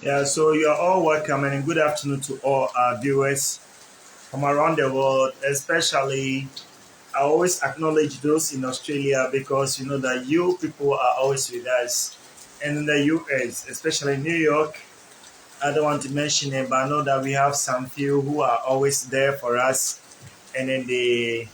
Yeah, so you're all welcome and good afternoon to all our viewers from around the world. Especially, I always acknowledge those in Australia because you know that you people are always with us. And in the US, especially New York, I don't want to mention it, but I know that we have some few who are always there for us. And then they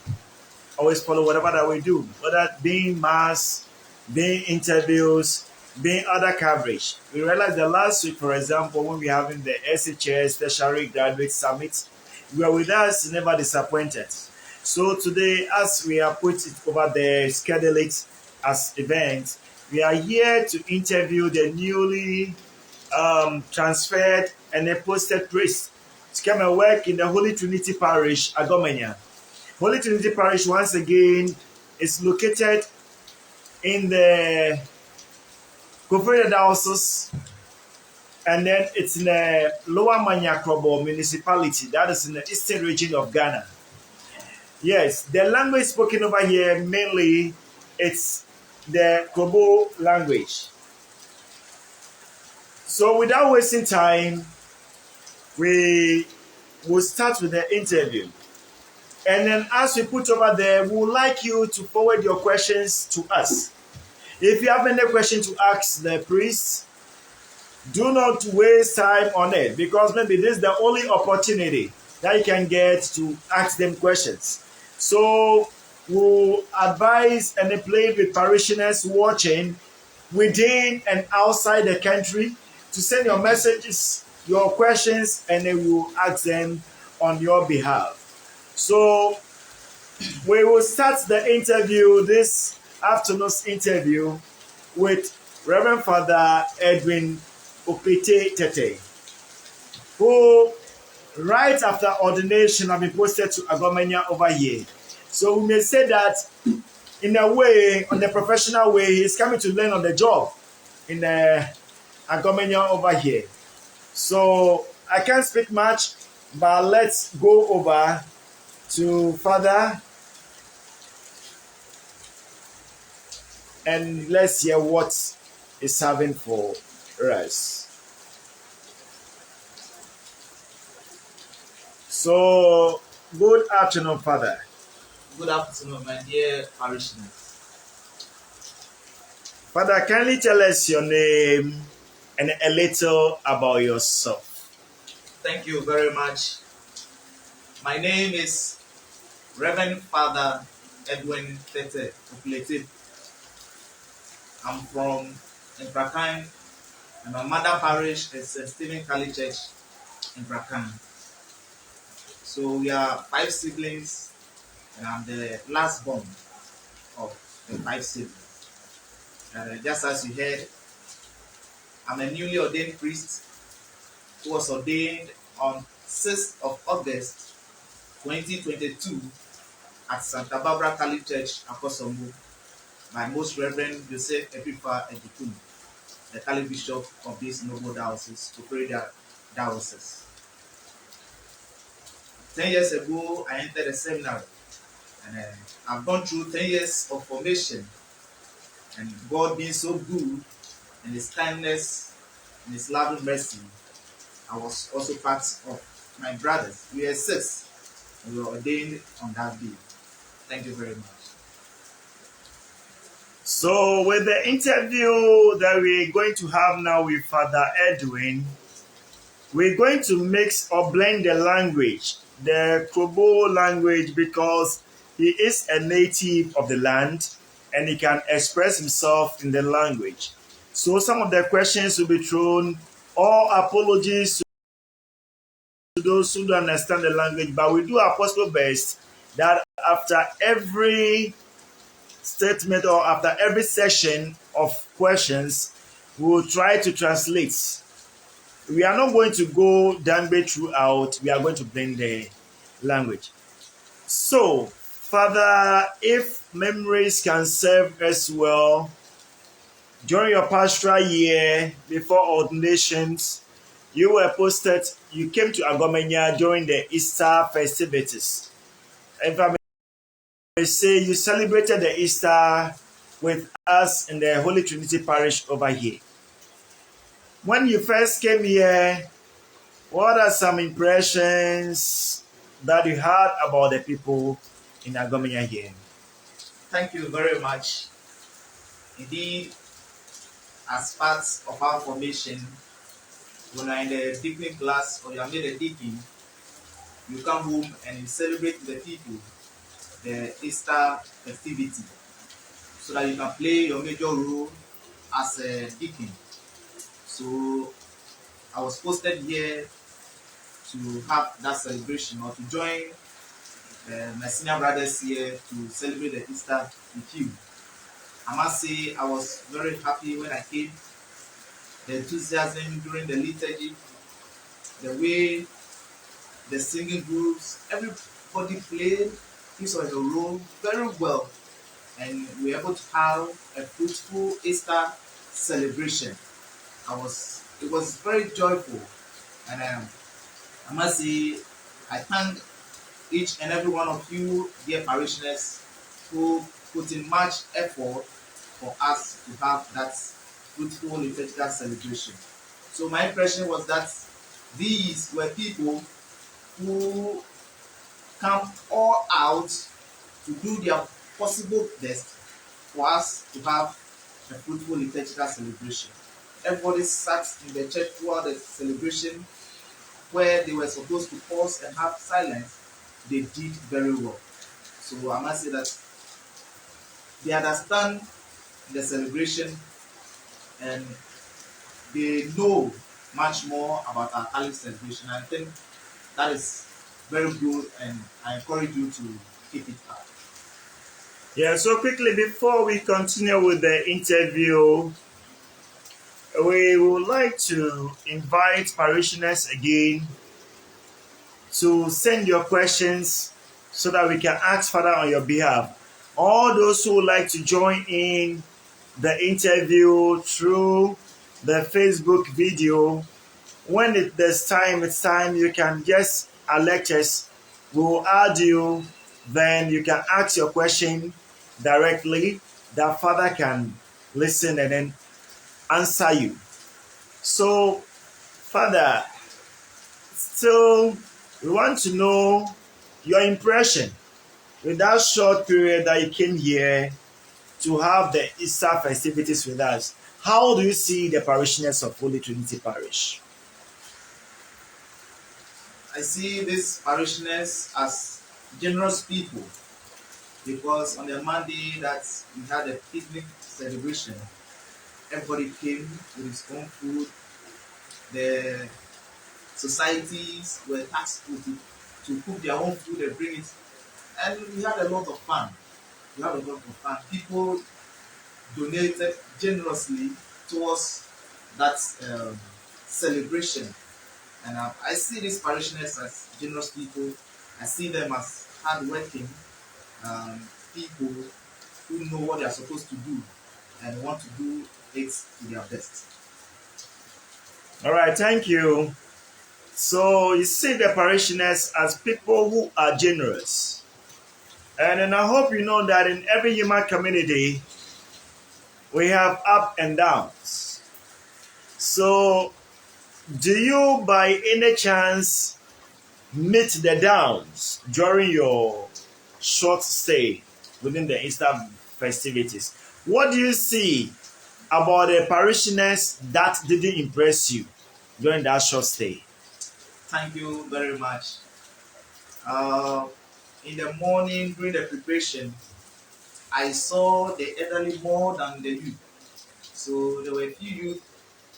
always follow whatever that we do, whether being mass, being interviews, being other coverage. We realized that last week, for example, when we were having the SHS Tertiary Graduate Summit, you were with us, never disappointed. So today, as we have put it over there, schedule it as event, we are here to interview the newly transferred and a posted priest to come and work in the Holy Trinity Parish, Agomenia. Holy Trinity Parish, once again, is located in the Kofere Diocese, and then it's in the Lower Manyakrobo municipality, that is in the eastern region of Ghana. Yes, the language spoken over here mainly it's the Krobo language. So without wasting time, we will start with the interview. And then as we put over there, we would like you to forward your questions to us. If you have any question to ask the priest, do not waste time on it because maybe this is the only opportunity that you can get to ask them questions. So we'll advise and plead with parishioners watching within and outside the country to send your messages, your questions, and then we will ask them on your behalf. So we will start the interview, this afternoon's interview, with Reverend Father Edwin Opete Tete, who right after ordination have been posted to Agomenia over here. So we may say that in a way, on the professional way, he's coming to learn on the job in the Agomenia over here. So I can't speak much, but let's go over to Father and let's hear what is having for us. So, good afternoon, Father. Good afternoon, my dear parishioners. Father, kindly tell us your name and a little about yourself. Thank you very much. My name is Reverend Father Edwin Tete Okulete. I'm from Imprakan, and my mother parish is St. Stephen Catholic Church in Prakan. So we are 5 siblings, and I'm the last born of the 5 siblings. And just as you heard, I'm a newly ordained priest who was ordained on 6th of August 2022 at Santa Barbara Catholic Church, Akosombo, by Most Reverend Joseph Epifa Edikum, the Catholic Bishop of this noble diocese, to pray their diocese. 10 years ago, I entered the seminary, and I've gone through 10 years of formation, and God being so good, and His kindness, and His loving mercy, I was also part of my brothers. We were 6, and we were ordained on that day. Thank you very much. So, with the interview that we're going to have now with Father Edwin, we're going to mix or blend the language, the Krobo language, because he is a native of the land and he can express himself in the language. So, some of the questions will be thrown. All apologies to those who don't understand the language, but we do our possible best that after every statement or after every session of questions, we will try to translate. We are not going to go Dangbe throughout, we are going to blend the language. So, Father, if memories can serve us well, during your pastoral year before ordinations, you were posted, you came to Agomenia during the Easter festivities. If I may say, you celebrated the Easter with us in the Holy Trinity Parish over here. When you first came here, what are some impressions that you had about the people in Agomia here? Thank you very much. Indeed, as part of our formation, when you're in the deacon class or you are made a deacon, you come home and you celebrate with the people the Easter festivity so that you can play your major role as a deacon. So I was posted here to have that celebration or to join my senior brothers here to celebrate the Easter with you. I must say I was very happy when I came. The enthusiasm during the liturgy, the way the singing groups, everybody played his or her role very well, and we were able to have a fruitful Easter celebration. It was very joyful, and I must say I thank each and every one of you, dear parishioners, who put in much effort for us to have that fruitful liturgical celebration. So my impression was that these were people who come all out to do their possible best for us to have a fruitful liturgical celebration. Everybody sat in the church throughout the celebration where they were supposed to pause and have silence. They did very well. So I must say that they understand the celebration and they know much more about our Catholic celebration. I think that is very good, and I encourage you to keep it up. Yeah, so quickly before we continue with the interview, we would like to invite parishioners again to send your questions so that we can ask Father on your behalf. All those who would like to join in the interview through the Facebook video, when there's time, it's time, you can just elect us. We will add you, then you can ask your question directly. That Father can listen and then answer you. So, Father, still, we want to know your impression with that short period that you came here to have the Easter festivities with us. How do you see the parishioners of Holy Trinity Parish? I see these parishioners as generous people because on the Monday that we had a picnic celebration, everybody came with his own food. The societies were tasked to cook their own food and bring it, and we had a lot of fun. We had a lot of fun. People donated generously towards that celebration. And I see these parishioners as generous people. I see them as hardworking um, people who know what they are supposed to do and want to do it to their best. All right, thank you. So you see the parishioners as people who are generous. And then I hope you know that in every human community, we have up and downs. So do you by any chance meet the downs during your short stay within the Easter festivities? What do you see about the parishioners that didn't impress you during that short stay? Thank you very much. Uh, in the morning during the preparation, I saw the elderly more than the youth. So there were a few youth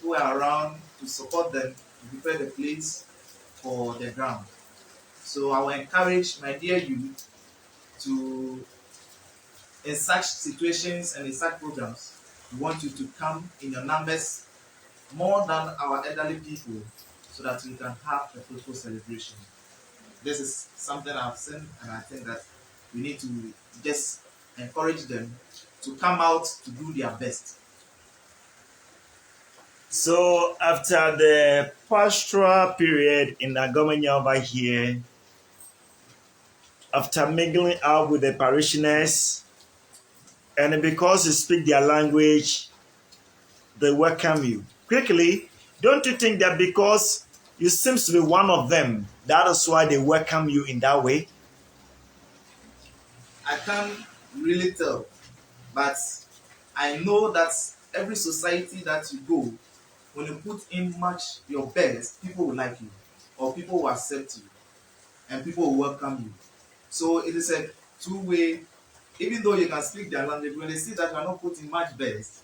who were around to support them to prepare the place for the ground. So I will encourage my dear youth to, in such situations and in such programs, we want you to come in your numbers more than our elderly people so that we can have a fruitful celebration. This is something I've seen, and I think that we need to just encourage them to come out to do their best. So after the pastoral period in Agomenya over here, after mingling out with the parishioners, and because you speak their language, they welcome you. Quickly, Don't you think that because you seems to be one of them, that is why they welcome you in that way? I can't really tell, but I know that every society that you go, when you put in much your best, people will like you, or people will accept you, and people will welcome you. So it is a two-way. Even though you can speak their language, when they see that you are not putting much best,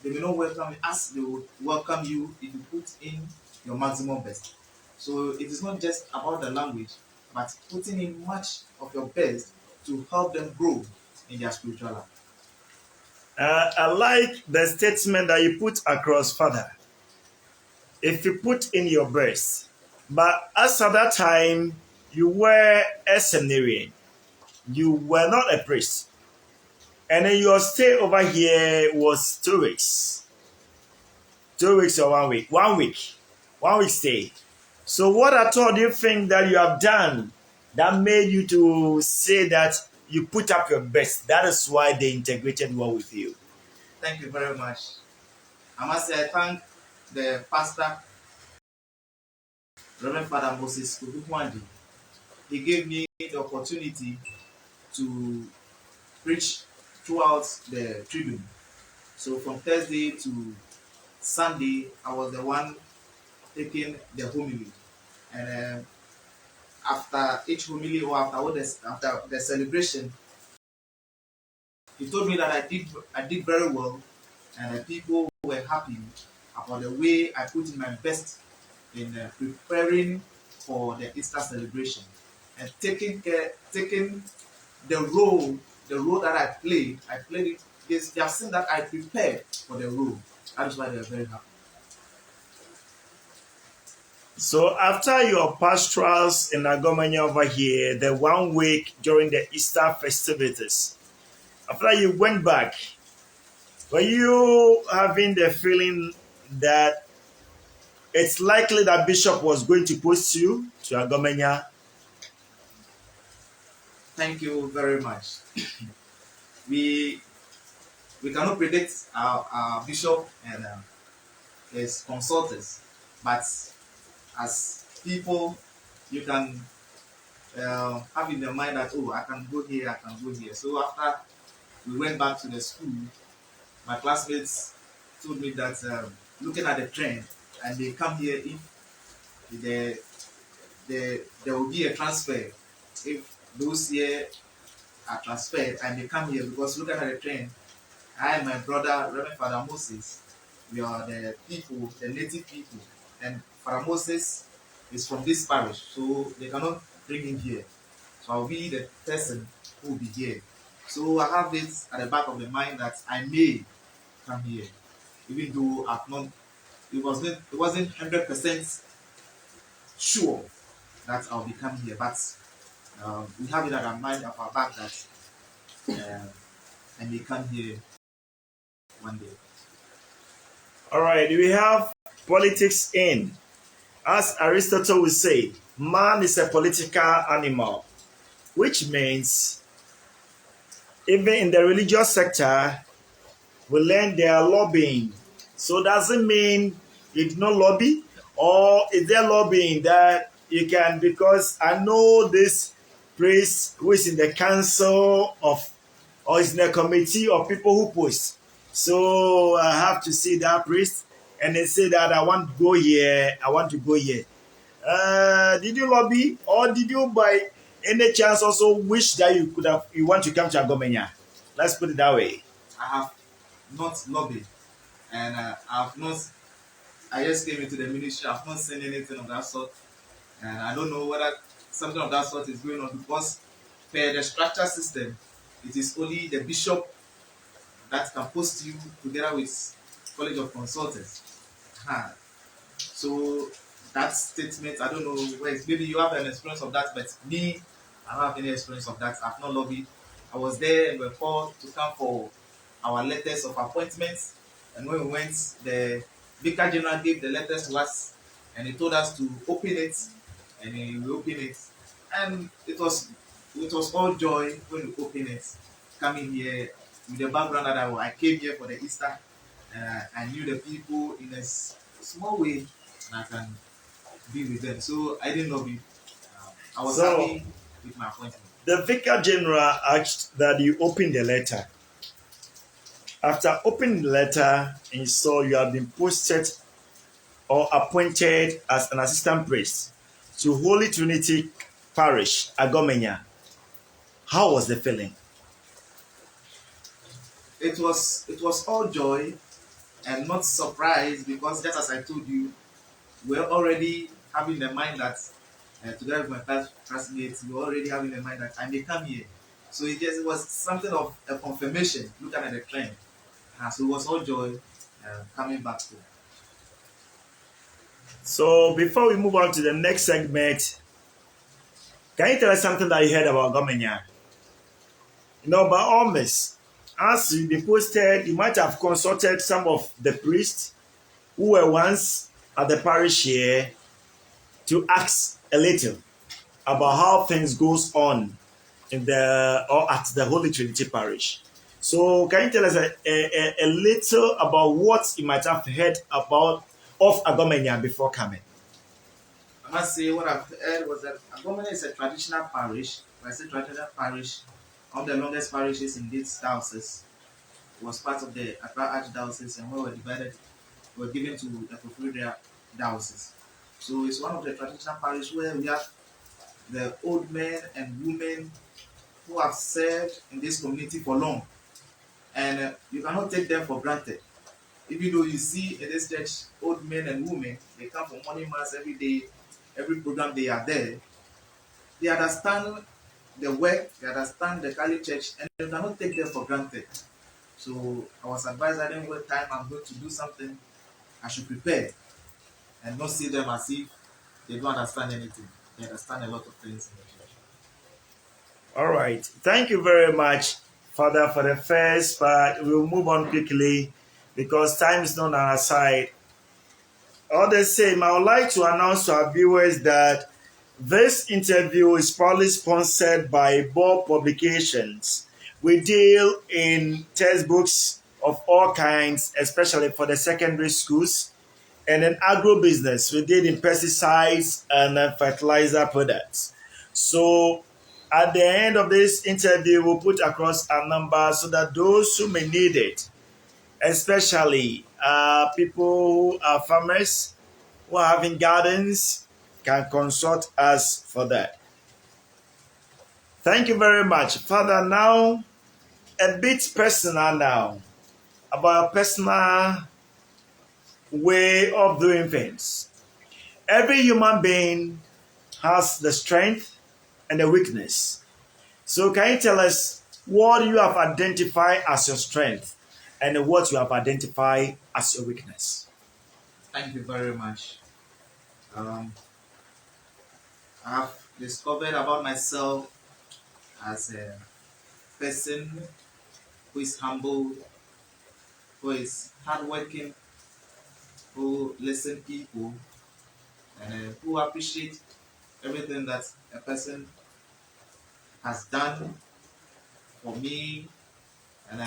they will not welcome you as they will welcome you if you put in your maximum best. So it is not just about the language, but putting in much of your best to help them grow in their spiritual life. I like the statement that you put across, Father. If you put in your best, but as at that time you were a seminarian, you were not a priest, and then your stay over here was 2 weeks, 2 weeks or 1 week, 1 week, 1 week stay. So, what at all do you think that you have done that made you to say that you put up your best? That is why they integrated well with you. Thank you very much. I must say I thank the pastor, Reverend Father Moses Kudukwandi. He gave me the opportunity to preach throughout the tribune. So from Thursday to Sunday, I was the one taking the homily. And after each homily or after the celebration, he told me that I did very well, and the people were happy about the way I put in my best in preparing for the Easter celebration and taking the role that I played it. They have seen that I prepared for the role. That is why they are very happy. So after your pastorals in Agomanya over here, the 1 week during the Easter festivities, after you went back, were you having the feeling that it's likely that Bishop was going to post you to Agomanya? Thank you very much. we we cannot predict our bishop and his consultants, but as people, you can have in your mind that, oh, I can go here, I can go here. So after we went back to the school, my classmates told me that looking at the trend, and they come here if there, there will be a transfer. If those here are transferred and they come here, because looking at the trend, I and my brother, Reverend Father Moses, we are the people, the native people, and Father Moses is from this parish, so they cannot bring him here. So I'll be the person who will be here. So I have this at the back of the mind that I may come here, even though I've not. It wasn't 100% sure that I'll be coming here, but we have it at our mind of our back that uh, I may come here one day. All right, we have politics in. As Aristotle would say, man is a political animal, which means even in the religious sector, we learn they are lobbying. So does it mean you do not lobby? Or is there lobbying that you can, because I know this priest who is in the council of, or is in the committee of people who post. So I have to see that priest and they say that I want to go here, I want to go here. Did you lobby or did you by any chance also wish that you want to come to Agomenya? Let's put it that way. I have not lobbied, and I've not. I just came into the ministry. I've not seen anything of that sort, and I don't know whether something of that sort is going on, because per the structure system, it is only the bishop that can post you together with College of Consultants. Huh. So that statement, I don't know where maybe you have an experience of that, but me, I don't have any experience of that. I've not lobbied. I was there and we were called to come for our letters of appointments. And when we went, the Vicar General gave the letters to us and he told us to open it, and we opened it. And it was all joy when we opened it, coming here with the background that I came here for the Easter. I knew the people in this. small way, and I can be with them. So I didn't know it. I was So happy with my appointment. the Vicar General asked that you open the letter. After opening the letter, he saw you have been posted or appointed as an assistant priest to Holy Trinity Parish, Agomenya. How was the feeling? It was all joy and not surprise, because just as I told you, we're already having the mind that together with my classmates, we're already having the mind that I may come here. So it was something of a confirmation, looking at the trend. So it was all joy coming back to. So before we move on to the next segment, can you tell us something that you heard about Agomenya? By all means, as you be posted, you might have consulted some of the priests who were once at the parish here to ask a little about how things goes on in the or at the Holy Trinity Parish. So can you tell us a little about what you might have heard about of Agomenya before coming? I must say, what I've heard was that Agomene is a traditional parish. When I say traditional parish, one of the longest parishes in this diocese. It was part of the Accra Archdiocese, and we were divided, we were given to the Porphyria Diocese. So it's one of the traditional parishes where we have the old men and women who have served in this community for long. And you cannot take them for granted. Even though you see in this church old men and women, they come for morning mass every day, every program they are there. They understand the work, they understand the Catholic Church, and you cannot take them for granted. So I was advised that any time I'm going to do something, I should prepare and not see them as if they don't understand anything. They understand a lot of things in the church. All right. Thank you very much, Father, for the first part. We'll move on quickly because time is not on our side. All the same, I would like to announce to our viewers that this interview is proudly sponsored by Bob Publications. We deal in textbooks of all kinds, especially for the secondary schools, and then agro business. We deal in pesticides and fertilizer products. So at the end of this interview, we'll put across a number so that those who may need it, especially people who are farmers, who are having gardens, can consult us for that. Thank you very much. Father, now a bit personal now about a personal way of doing things. Every human being has the strength and the weakness. So can you tell us what you have identified as your strength and what you have identified as your weakness? Thank you very much. Um, I have discovered about myself as a person who is humble, who is hardworking, who listen people, and who appreciate everything that a person has done for me. And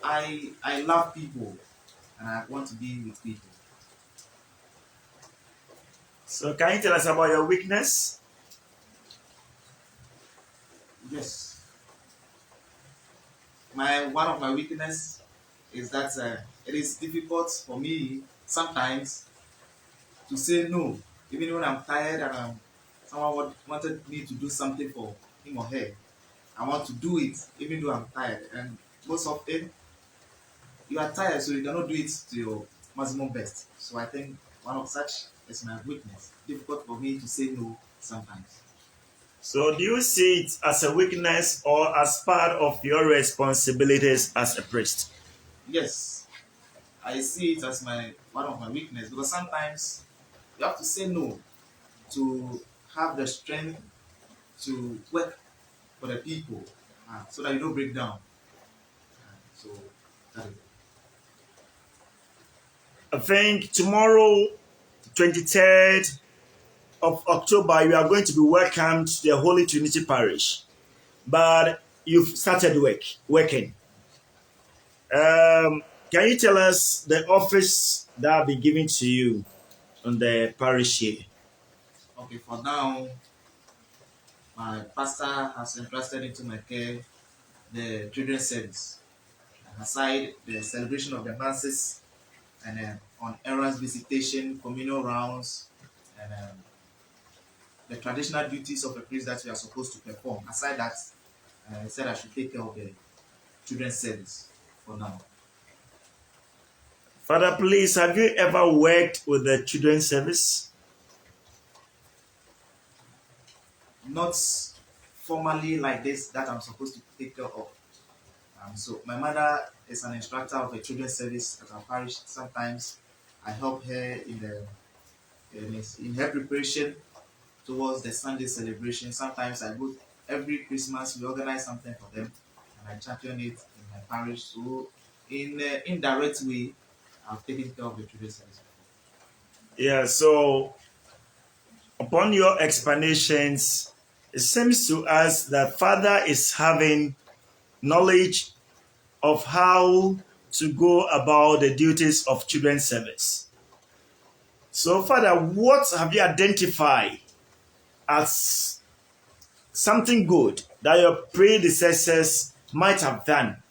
I love people, and I want to be with people. So can you tell us about your weakness? Yes, my one of my weakness is that it is difficult for me sometimes to say no, even when I'm tired and someone wanted me to do something for him or her. I want to do it even though I'm tired, and most of it you are tired, so you cannot do it to your maximum best. So I think one of such is my weakness. Difficult for me to say no sometimes. So do you see it as a weakness or as part of your responsibilities as a priest? Yes, I see it as my one of my weakness, because sometimes you have to say no to have the strength to work for the people, so that you don't break down. So that is it. I think tomorrow, 23rd of October, you are going to be welcomed to the Holy Trinity Parish. But you've started working. Can you tell us the office that will be given to you on the parish here? Okay, for now, my pastor has entrusted into my care the children's service. And aside the celebration of the masses and on errands visitation, communal rounds, and the traditional duties of a priest that we are supposed to perform. Aside that, he said I should take care of the children's service for now. Father, please, have you ever worked with the children's service? Not formally like this that I'm supposed to take care of. So my mother is an instructor of a children's service at our parish. Sometimes I help her in her preparation towards the Sunday celebration. Sometimes I go every Christmas. We organize something for them, and I champion it in my parish. So in an indirect way, I've taken care of the children's service. Yeah, so upon your explanations, it seems to us that Father is having knowledge of how to go about the duties of children's service. So, Father, what have you identified as something good that your predecessors might have done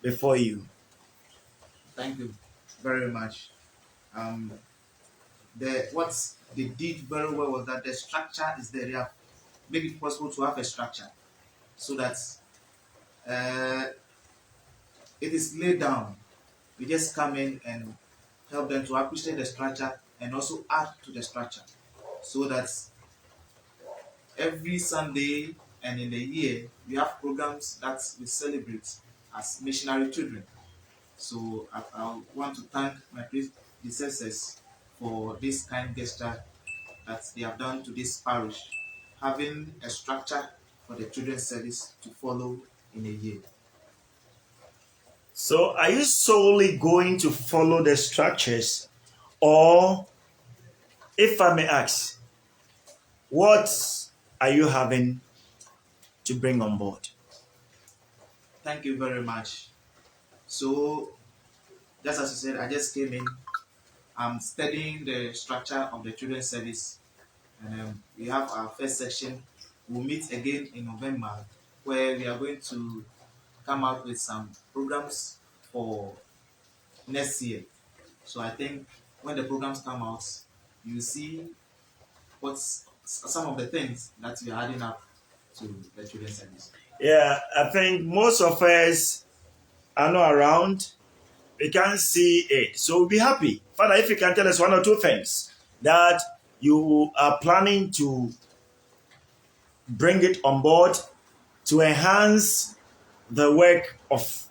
before you? Thank you very much. Um, what they did very well was that the structure is there. They have made it possible to have a structure so that uh, it is laid down. We just come in and help them to appreciate the structure and also add to the structure so that every Sunday and in the year we have programs that we celebrate as missionary children. So I want to thank my predecessors for this kind gesture that they have done to this parish, having a structure for the children's service to follow in a year. So, are you solely going to follow the structures, or if I may ask, what are you having to bring on board? Thank you very much. So, just as you said, I just came in. I'm studying the structure of the children's service, and we have our first section. We'll meet again in November, where we are going to come out with some programs for next year. So I think when the programs come out, you see what's some of the things that we are adding up to the children's service. Yeah, I think most of us are not around. We can't see it. So we'll be happy. Father, if you can tell us one or two things that you are planning to bring it on board to enhance the work of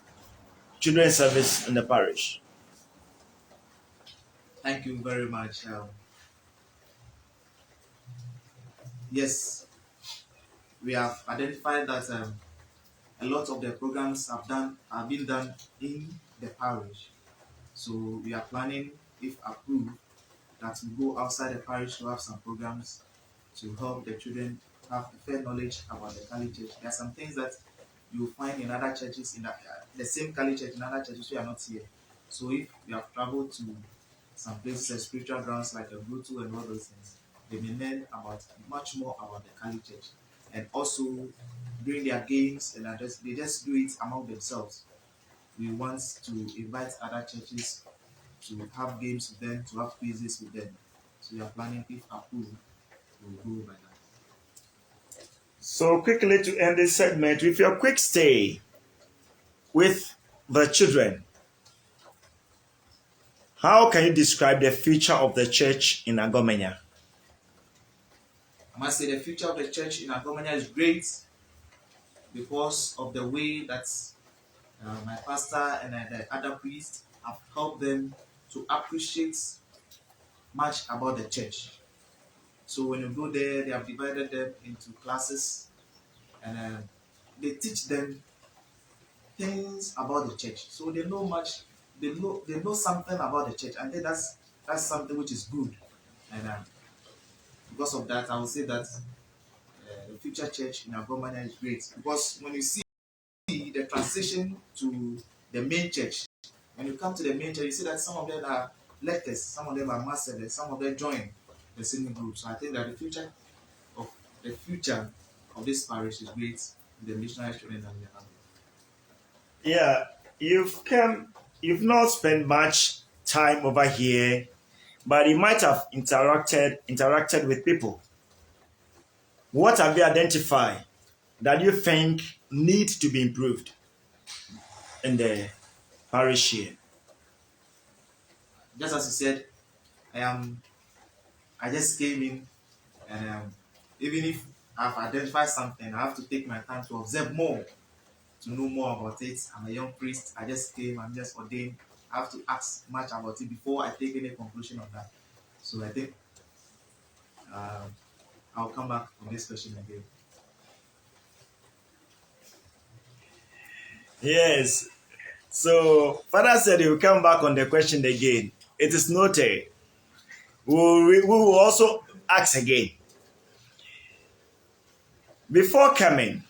children's service in the parish. Thank you very much. Yes, we have identified that a lot of the programs have been done in the parish. So we are planning, if approved, that we go outside the parish to have some programs to help the children have a fair knowledge about the Kali Church. There are some things that you find in other churches, in the same Kali Church, in other churches who are not here. So if you have traveled to some places, spiritual grounds like a Bluetooth and all those things, they may learn about much more about the Kali Church. And also during their games and others, they just do it among themselves. We want to invite other churches to have games with them, to have quizzes with them. So we are planning, if approved, we'll go by that. So quickly to end this segment with your quick stay with the children. How can you describe the future of the church in Agomenya? I must say the future of the church in Agomenya is great because of the way that my pastor and the other priests have helped them to appreciate much about the church. So when you go there, they have divided them into classes and they teach them things about the church. So they know much. They know something about the church, and then that's something which is good. And because of that, I would say that the future church in Agomanya is great because when you see the transition to the main church, When you come to the main church, you see that some of them are lectors, some of them are masters, some of them join the singing group. So I think that of the future of this parish is great with the missionary students that we have. Yeah, you've not spent much time over here, but you might have interacted with people. What have you identified that you think need to be improved in the parish here? Just as you said, I am. I just came in, and even if I've identified something, I have to take my time to observe more, to know more about it. I'm a young priest. I just came. I'm just ordained. I have to ask much about it before I take any conclusion of that. So I think um, I'll come back on this question again. Yes. So, Father said he will come back on the question again. It is noted. We will also ask again. Before coming,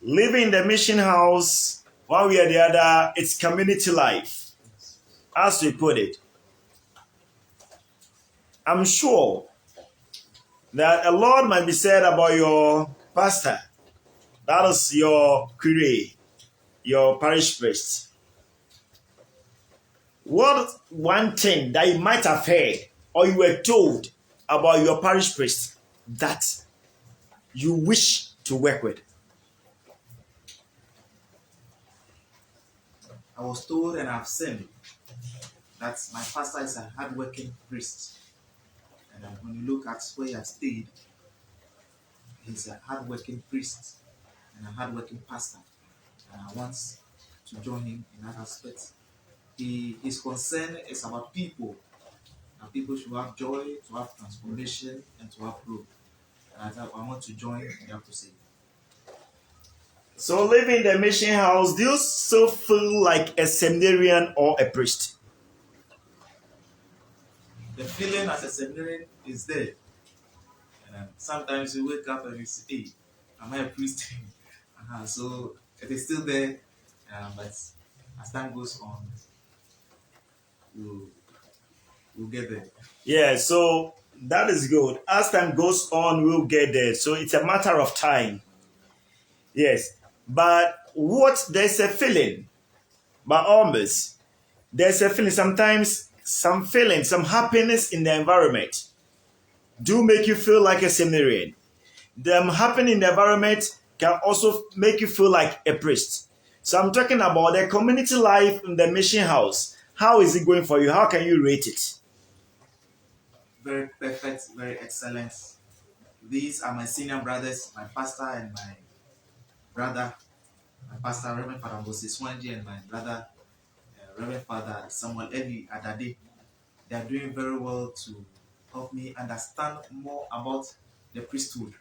living in the mission house, one way or the other, it's community life, as we put it. I'm sure that a lot might be said about your pastor. That is your curé, your parish priest. What one thing that you might have heard or you were told about your parish priest that you wish to work with? I was told and I've seen that my pastor is a hardworking priest. And when you look at where he has stayed, he's a hardworking priest and a hardworking pastor. And I want to join him in that aspect. His concern is about people, and people should have joy, to have transformation, and to have growth. And I want to join in that to say. So, living in the mission house, do you still feel like a seminarian or a priest? The feeling as a seminarian is there. And sometimes you wake up and you say, hey, am I a priest? So it is still there. But as time goes on, we'll, we'll get there. Yeah, so that is good. As time goes on, we'll get there. So, it's a matter of time. Yes. But what there's a feeling, but almost there's a feeling sometimes some feeling, some happiness in the environment do make you feel like a seminarian. Them happening in the environment can also make you feel like a priest. So I'm talking about the community life in the mission house. How is it going for you? How can you rate it? Very perfect, very excellent. These are my senior brothers, my pastor and my brother, my pastor Reverend Father Moses Swanji, and my brother Reverend Father Samuel Eddie Adade. They are doing very well to help me understand more about the priesthood.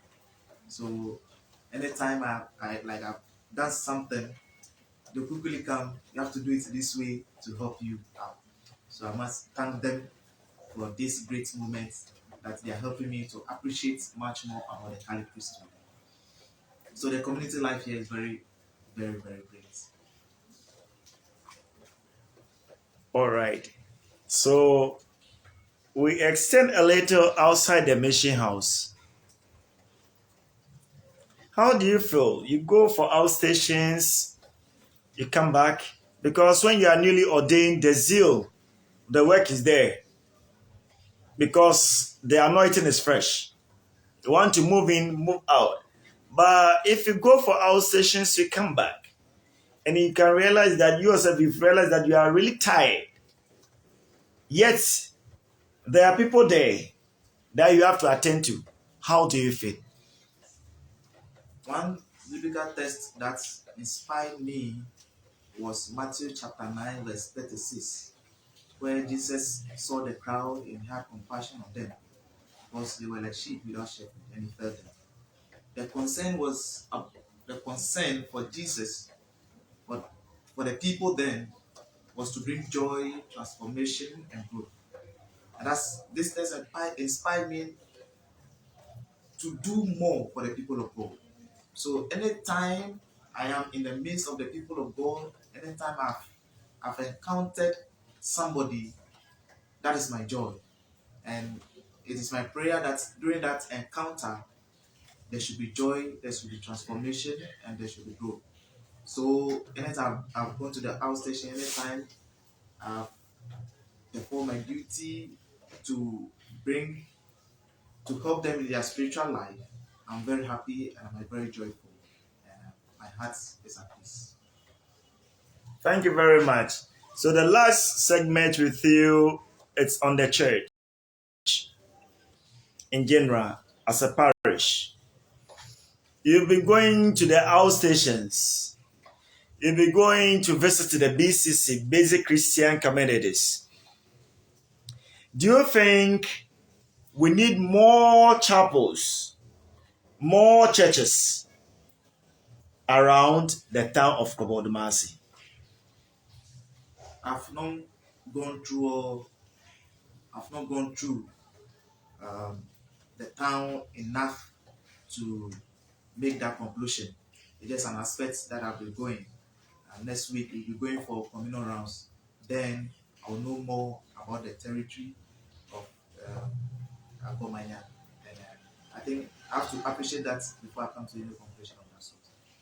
So anytime I've done something, they quickly come. You have to do it this way to help you out. So I must thank them for this great moment that they are helping me to appreciate much more about the Catholic priesthood. So the community life here is very, very, very great. All right. So we extend a little outside the mission house. How do you feel? You go for outstations, you come back, because when you are newly ordained, the zeal, the work is there because the anointing is fresh. You want to move in, move out. But if you go for outstations, you come back and you can realize that you yourself, you've realized that you are really tired. Yet, there are people there that you have to attend to. How do you feel? One biblical text that inspired me was Matthew chapter 9, verse 36, where Jesus saw the crowd and had compassion on them because they were like sheep without shepherd, and he fed them. The concern was the concern for Jesus, but for the people then was to bring joy, transformation, and growth. And that's this text inspired me to do more for the people of God. So anytime I am in the midst of the people of God, anytime I've encountered somebody that is my joy. And it is my prayer that during that encounter, there should be joy, there should be transformation, and there should be growth. So anytime I've gone to the outstation, anytime I've performed my duty to bring to help them in their spiritual life, I'm very happy and I'm very joyful. And my heart is at peace. Thank you very much. So the last segment with you, it's on the church in general as a parish. You'll be going to the outstations. You'll be going to visit the BCC, Basic Christian Communities. Do you think we need more chapels, more churches around the town of Kobodumasi? I've not gone through. I've not gone through um, the town enough to make that conclusion. It's just an aspect that I'll be going. Next week, we'll be going for communal rounds. Then I'll know more about the territory of Agomanya. And I think I have to appreciate that before I come to any conclusion of that sort.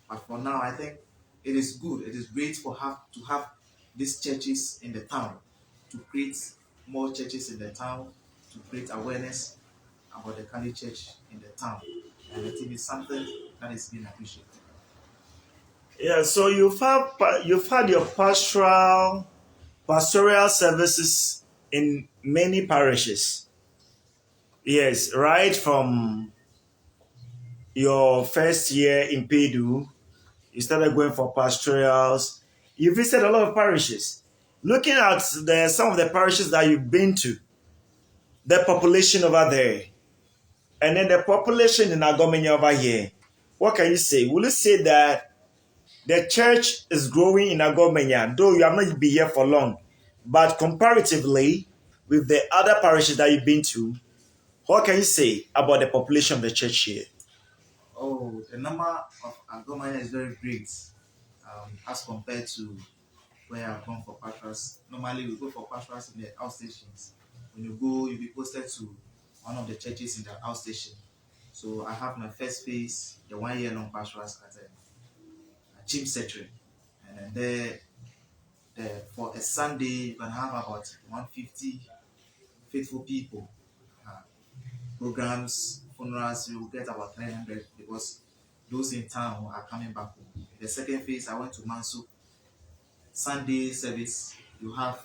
But for now, I think it is good. It is great to have these churches in the town, to create more churches in the town, to create awareness about the Kali Church in the town. And I think it's something that is being appreciated. Yeah, so you've had your pastoral services in many parishes. Yes, right from your first year in Pedu, you started going for pastorals. You visited a lot of parishes. Looking at some of the parishes that you've been to, the population over there, and then the population in Agomenya over here, what can you say? Will you say that the church is growing in Agomenya, though you have not been here for long, but comparatively with the other parishes that you've been to, what can you say about the population of the church here? Oh, the number of Agomanya is very great as compared to where I've gone for pastorals. Normally, we go for pastorals in the outstations. When you go, you'll be posted to one of the churches in the outstation. So I have my first phase, the 1 year long pastorals at a Chim Secretary. And then there, for a Sunday, you can have about 150 faithful people. Uh, Programs, funerals, you will get about 300 because those in town are coming back home. The second phase, I went to Manso. Sunday service, you have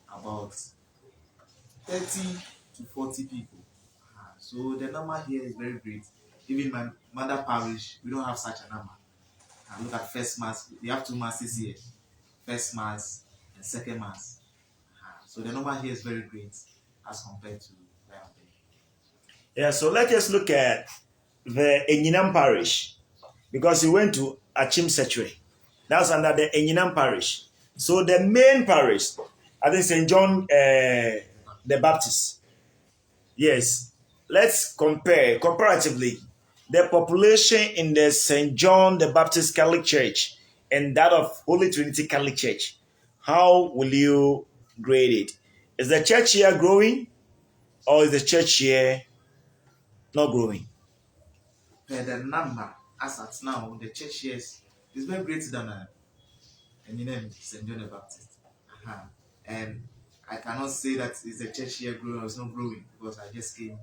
about 30 to 40 people. So the number here is very great. Even my mother parish, we don't have such a number. Look at first mass, we have two masses here, first mass and second mass. So the number here is very great as compared to where I've been. Yeah, so let us look at the Enyinam parish because you went to Achim Secretary. That's under the Enyinam parish. So the main parish, I think St. John the Baptist. Yes, let's compare comparatively the population in the St. John the Baptist Catholic Church and that of Holy Trinity Catholic Church. How will you grade it? Is the church here growing or is the church here not growing? Per the number, as at now, the church here is very greater than St. John the Baptist. And I cannot say that is the church here growing or it's not growing because I just came.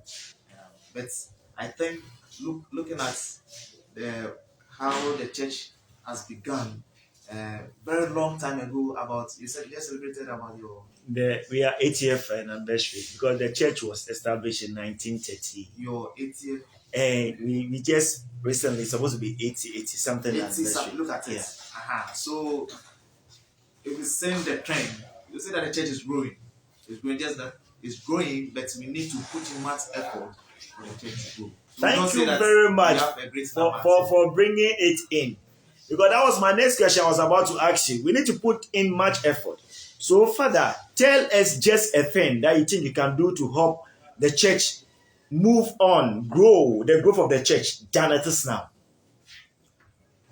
But I think looking at how the church has begun very long time ago. About you said you just celebrated about your We are 80th anniversary because the church was established in 1930. your 80th. And we just recently supposed to be 80 something. 80 something. Look at it. Yeah. So if we send the trend, you say that the church is growing. It's growing, just that it's growing, but we need to put in much effort for the church to grow. So thank you very much for bringing it in. Because that was my next question I was about to ask you. We need to put in much effort. So, Father, tell us just a thing that you think you can do to help the church move on, grow, the growth of the church than it is now.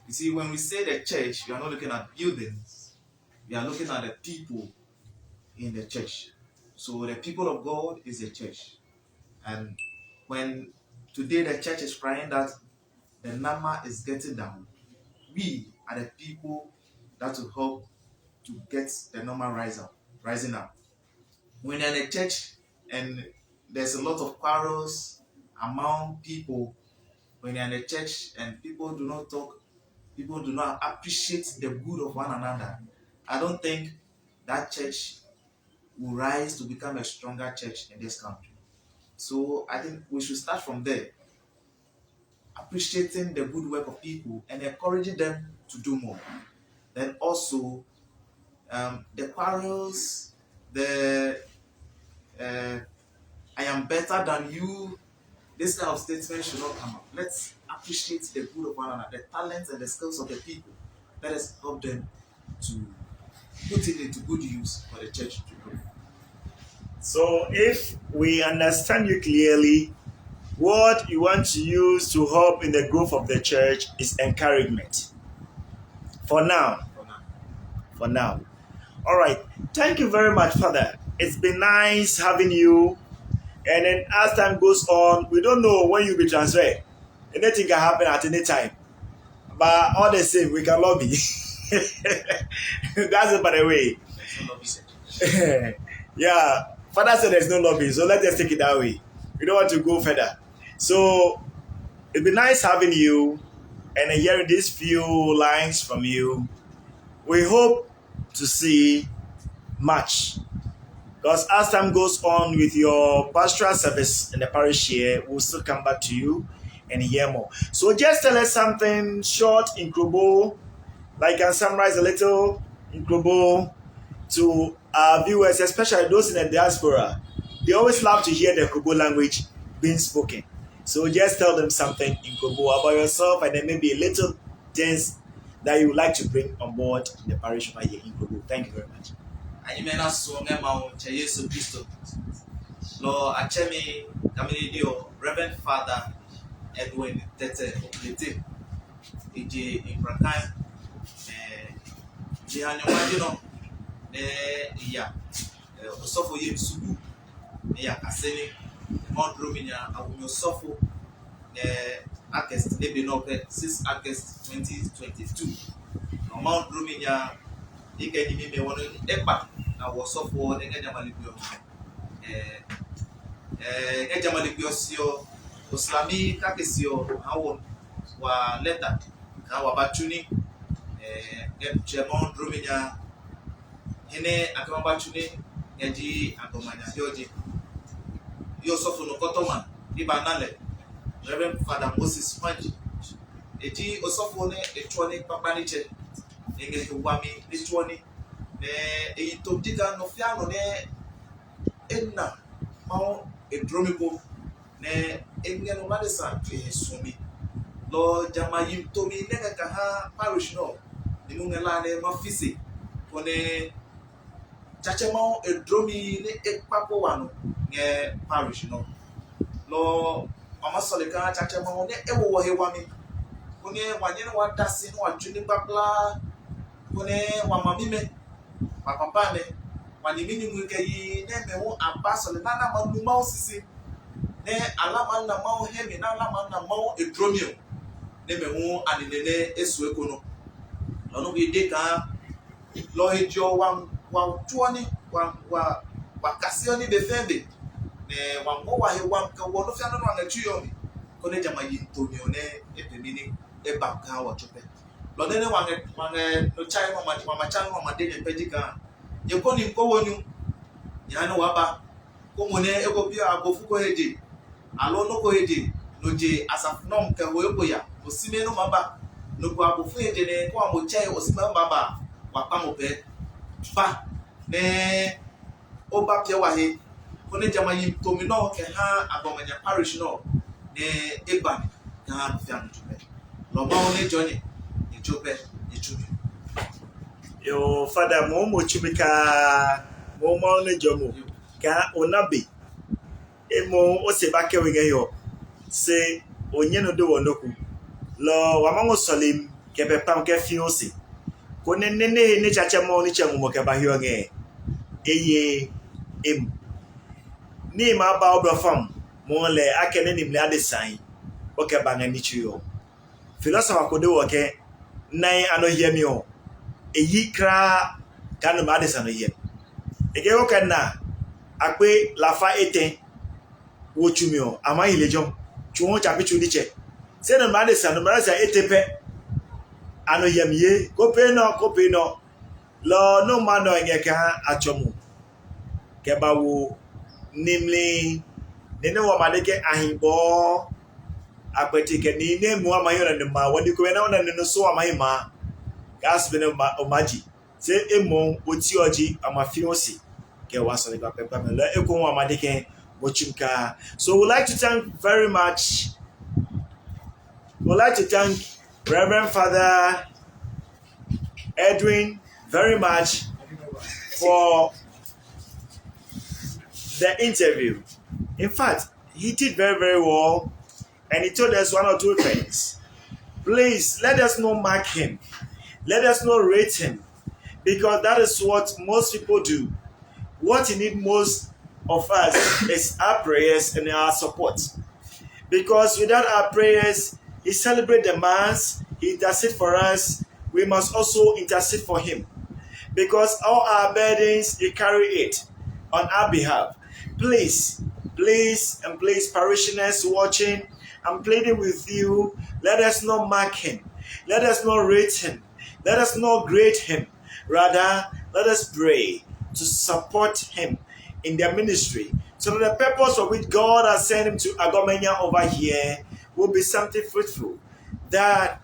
You see, when we say the church, we are not looking at buildings. we are looking at the people in the church. So the people of God is the church. And when today the church is crying that the number is getting down, we are the people that will help to get the number rising up. When you're in a church and there's a lot of quarrels among people, when you're in a church and people do not talk, people do not appreciate the good of one another, I don't think that church will rise to become a stronger church in this country. So I think we should start from there, appreciating the good work of people and encouraging them to do more. Then also, the quarrels, the I am better than you, this kind of statement should not come up. Let's appreciate the good of one another, the talents and the skills of the people. Let us help them to put it into good use for the church to grow. So, if we understand you clearly, what you want to use to help in the growth of the church is encouragement. For now. For now. For now. All right. Thank you very much, Father. It's been nice having you. And then as time goes on, we don't know when you'll be transferred. Anything can happen at any time. But all the same, we can lobby. That's it, by the way. Yeah. Father said there's no lobby, so let's just take it that way. We don't want to go further. So it'd be nice having you and hearing these few lines from you. We hope to see much. Because as time goes on with your pastoral service in the parish here, we'll still come back to you and hear more. So just tell us something short in Krobo, like I can summarize a little in Krobo to our viewers, especially those in the diaspora. They always love to hear the Krobo language being spoken. So just tell them something in Krobo about yourself and then maybe a little things that you would like to bring on board in the parish over here in Krobo. Thank you very much. Anyimena so ngema cha Yesu Kristo. Lo achemi kamili dio Reverend Father Edwin Tete Oplete. Ije imprakan jihanyo no ya osofo ye sugu ya kaseni Mount Rominia awunyo sofo August debe no 6 August 2022. No Mount Rominia ike ni me wono epa na wasofo nga jamalibio nga jamalibio sio Islami kakesio hawo wa letter na wa batuni Mount Rominia hene akama batuni yaji akomanya yoji yo sofo no kotoma di banale Reverend Father Moses Manji eji osofo ne etwone papa ni che nge wami etwone e to diga no fiano ne enna mawo edromibo ne engeno madesa esumi lo jamayim to mi ne ka ha parish no ni mungela ne mafisi kone chachemo edromi ne ekpapo wano nge parish no lo amasoleka chachemo ne ewo hewami kone wanyene wadasi no atuni babla kone wamamime papapane wanimini mwike yi ne mewo ambasole nana manuma osisi ne alama na mawo hemi na alama na mawo edromio ne mewo aninene esueko no ono bi de ka lo ejo wa tuoni wa kasioni befende ne wa mo wa he wa ka wono fi anu na tuyomi kone jama yi ntomio ne epemini eba ka wa chope lo ne wange no chai mama chan mama de pejika ye koni ko wonu ya no waba ko mo ne ego bi agofu ko heje alo no ko heje no je asafnom ka wo ego ya osime no maba no ko agofu heje ne ko amo chai osime maba wa pa mo pe ba ne oba pia wa he ko ne jama yi to mi no ke ha abomanya parish no ne egba ka fi anu to be lo ba o ne joni e chope e chubi Yo Father mo chubika mo ne jomo ka onabe emo o se ba kewe yo se onye no do wonoku lo wa mango solim ke be pam ke fi osi Konene ne chacha mo ni chemu mo ke ba hionge. Eye em. Ni ma ba obrofam mo le akene ni mle adesan. O ke ba ngani chiyo. Philosopher ko de wo ke nan anohia mi o. Eyi kra kanu ma adesan no ye. Ege o ke na akpe lafa eten wo chumi o ama ilejon. Chuo chapi chudi che. Se no ma adesan no ma adesan etepe. Anohia mi ye kope no lo no mano ngeka achomu. Keba wo nimli nene wa madeke ahibo akweti ke ni ne mu amayo na ma wadi ko na ona ne so amahima gas be na omaji se emo oti oji amafiosi ke waso le pepa me le eko wa madeke bochimka. So we like to thank very much. We like to thank Reverend Father Edwin very much for the interview. In fact, he did very, very well, and he told us one or two things. Please, let us not mark him. Let us not rate him, because that is what most people do. What he needs most of us is our prayers and our support. Because without our prayers, he celebrates the mass, he intercedes for us, we must also intercede for him. Because all our burdens, he carry it on our behalf. Please, parishioners watching, I'm pleading with you, let us not mark him. Let us not rate him. Let us not grade him. Rather, let us pray to support him in their ministry, so that the purpose for which God has sent him to Agomenya over here will be something fruitful, that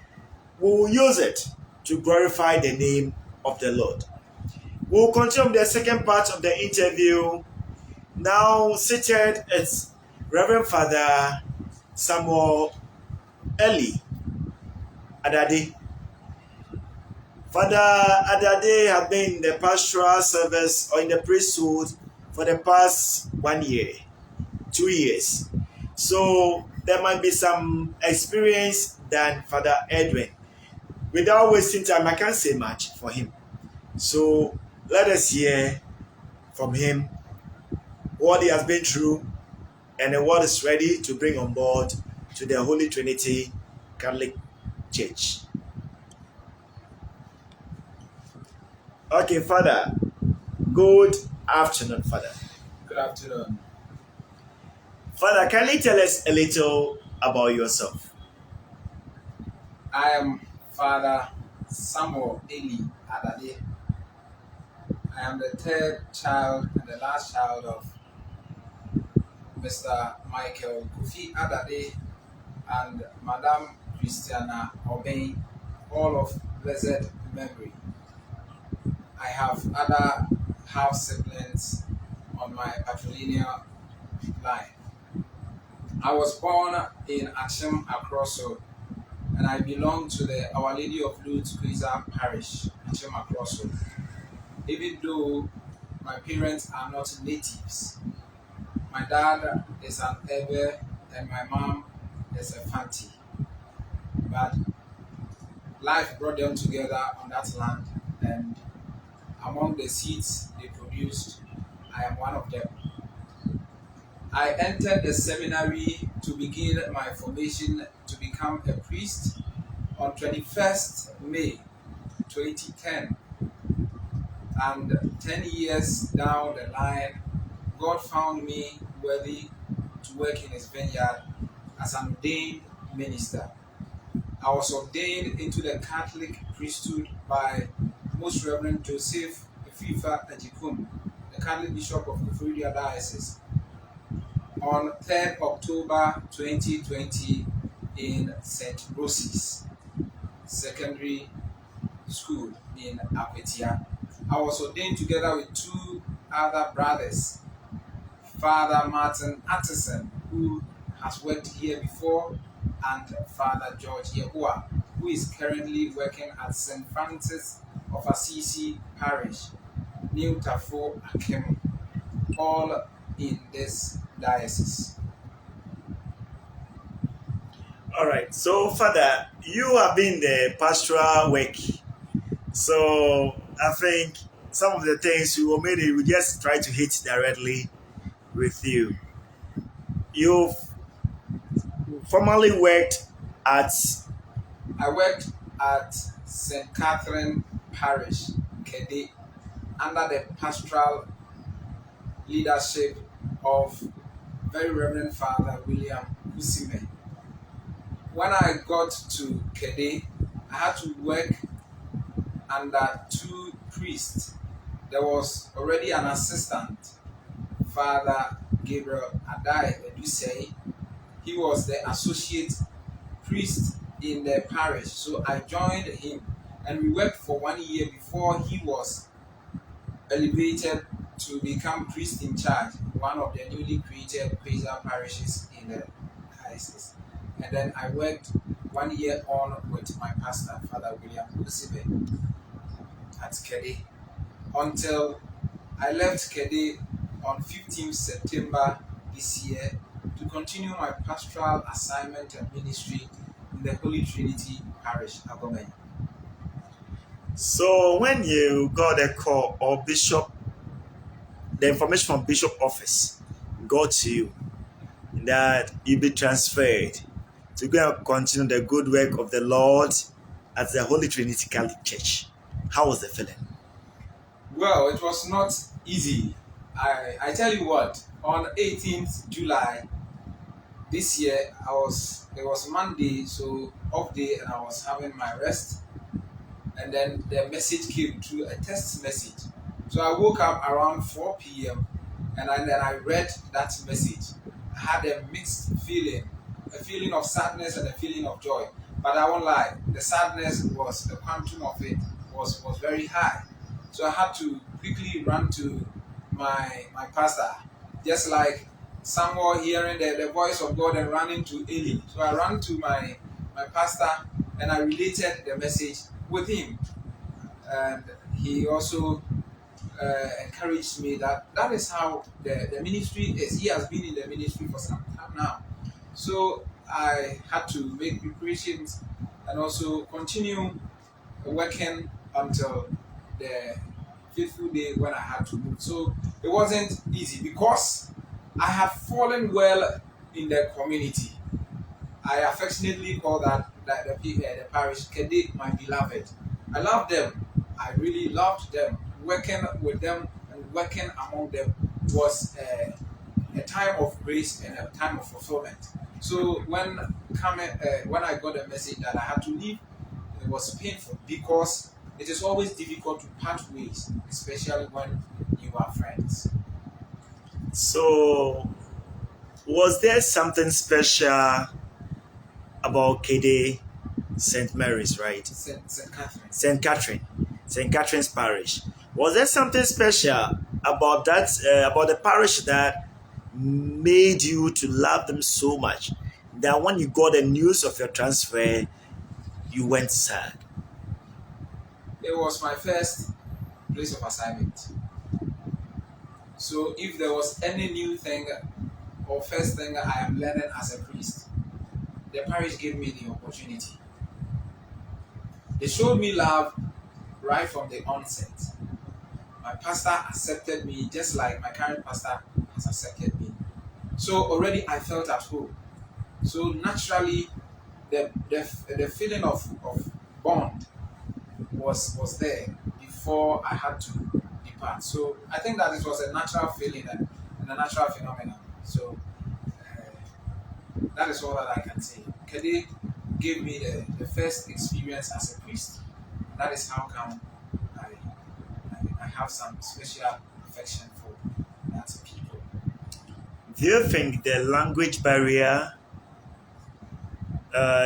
we will use it to glorify the name of the Lord. We will continue with the second part of the interview. Now seated is Reverend Father Samuel Eli Adade. Father Adade has been in the pastoral service or in the priesthood for the past 1 year, 2 years. So there might be some experience than Father Edwin. Without wasting time, I can't say much for him. So let us hear from him what he has been through and what is ready to bring on board to the Holy Trinity Catholic Church. Okay, Father. Good afternoon, Father. Good afternoon. Father, can you tell us a little about yourself? I am Father Samuel Eli Adade. I am the third child and the last child of Mr. Michael Kofi Adade and Madame Christiana Obey, all of blessed memory. I have other half siblings on my patrilineal line. I was born in Achim Akroso, and I belong to the Our Lady of Lourdes Quizar Parish, Achim Akroso. Even though my parents are not natives, my dad is an Ebe and my mom is a Fanti. But life brought them together on that land, and among the seeds they produced, I am one of them. I entered the seminary to begin my formation to become a priest on 21st May 2010. And 10 years down the line, God found me worthy to work in his vineyard as an ordained minister. I was ordained into the Catholic priesthood by Most Reverend Joseph Efifa Ajikum, the Catholic Bishop of Koforidua Diocese, on 3rd October 2020 in St. Rosie's Secondary School in Akwetia. I was ordained together with two other brothers, Father Martin Atterson, who has worked here before, and Father George Yehua, who is currently working at St. Francis of Assisi Parish, New Tafo Akem, all in this diocese. All right. So, Father, you have been the pastoral work So I think some of the things we maybe we just try to hit directly with you. You've formerly worked at I worked at St. Catherine Parish, Kede, under the pastoral leadership of Very Reverend Father William Kusime. When I got to Kede, I had to work under two priests. There was already an assistant, Father Gabriel Adai Edusei. He was the associate priest in the parish. So I joined him and we worked for 1 year before he was elevated to become priest in charge, one of the newly created Quasar parishes in the diocese. And then I worked 1 year on with my pastor, Father William Osibe, at Kede, until I left Kede on 15th September this year to continue my pastoral assignment and ministry in the Holy Trinity Parish, Agomeni. so when you got a call or bishop, the information from bishop office got to you that you be transferred to go and continue the good work of the Lord at the Holy Trinity Catholic Church. How was the feeling? Well, it was not easy. I tell you what, on 18th July this year, it was Monday, so off day, and I was having my rest. And then the message came through, a text message. So I woke up around 4 p.m. and then I read that message. I had a mixed feeling, a feeling of sadness and a feeling of joy. But I won't lie, the sadness was, the quantum of it was very high. So I had to quickly run to my pastor, just like Samuel hearing the voice of God and running to Eli. So I ran to my pastor and I related the message with him. And he also encouraged me that is how the ministry is. He has been in the ministry for some time now. So I had to make preparations and also continue working until the fateful day when I had to move. So it wasn't easy because I have fallen well in the community. I affectionately call that the parish Kede, my beloved. I love them. I really loved them. Working with them and working among them was a time of grace and a time of fulfillment. So when I got a message that I had to leave, it was painful because it is always difficult to part ways, especially when you are friends. So, was there something special about KD St. Mary's, right? St. Catherine. St. Catherine's Parish. Was there something special about that, about the parish that made you to love them so much that when you got the news of your transfer, you went sad? It was my first place of assignment. So if there was any new thing or first thing I am learning as a priest, the parish gave me the opportunity. They showed me love right from the onset. My pastor accepted me just like my current pastor has accepted me. So already I felt at home. So naturally, the feeling of bond was there before I had to depart. So I think that it was a natural feeling and a natural phenomenon. So that is all that I can say. Kede gave me the first experience as a priest. That is how come I have some special affection for that people. Do you think the language barrier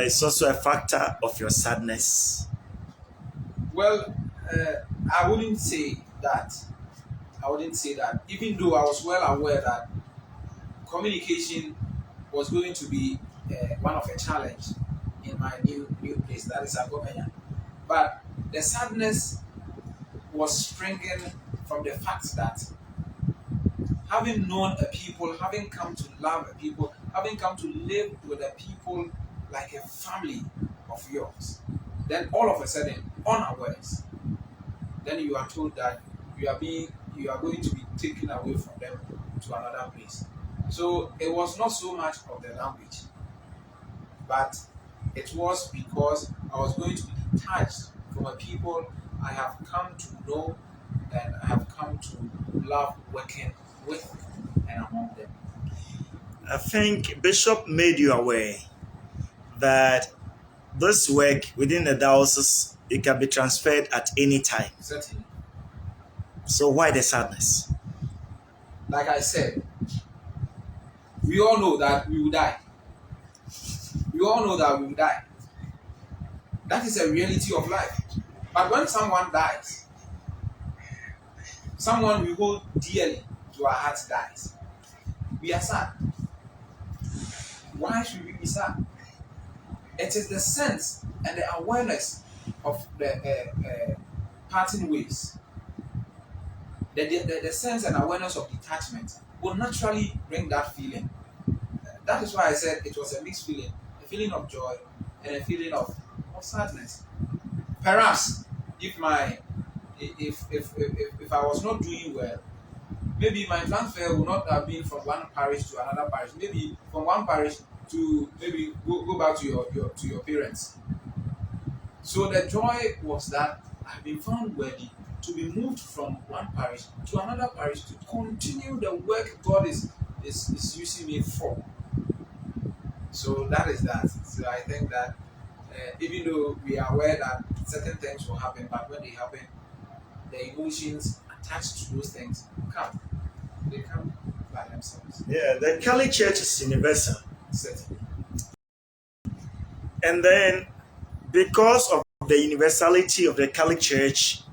is also a factor of your sadness? Well, I wouldn't say that. I wouldn't say that. Even though I was well aware that communication was going to be one of a challenge in my new place, that is Agomenya. But the sadness was springing from the fact that having known a people, having come to love a people, having come to live with a people like a family of yours, then all of a sudden, unawares, then you are told that you are going to be taken away from them to another place. So it was not so much of the language, but it was because I was going to be detached from a people I have come to know and I have come to love working with and among them. I think Bishop made you aware that this work within the diocese it can be transferred at any time. Certainly. So why the sadness? Like I said, we all know that we will die. We all know that we will die. That is a reality of life. But when someone dies, someone we hold dearly to our hearts dies, we are sad. Why should we be sad? It is the sense and the awareness of the parting ways. The sense and awareness of detachment will naturally bring that feeling. That is why I said it was a mixed feeling, a feeling of joy and a feeling of sadness. Perhaps if I was not doing well, maybe my transfer would not have been from one parish to another parish. Maybe from one parish to maybe go back to your parents. So the joy was that I've been found worthy to be moved from one parish to another parish to continue the work God is using me for. So that is that. So I think that even though we are aware that certain things will happen, but when they happen, the emotions attached to those things come. They come by themselves. Yeah, the Catholic Church is universal. Certainly. And then because of the universality of the Catholic Church,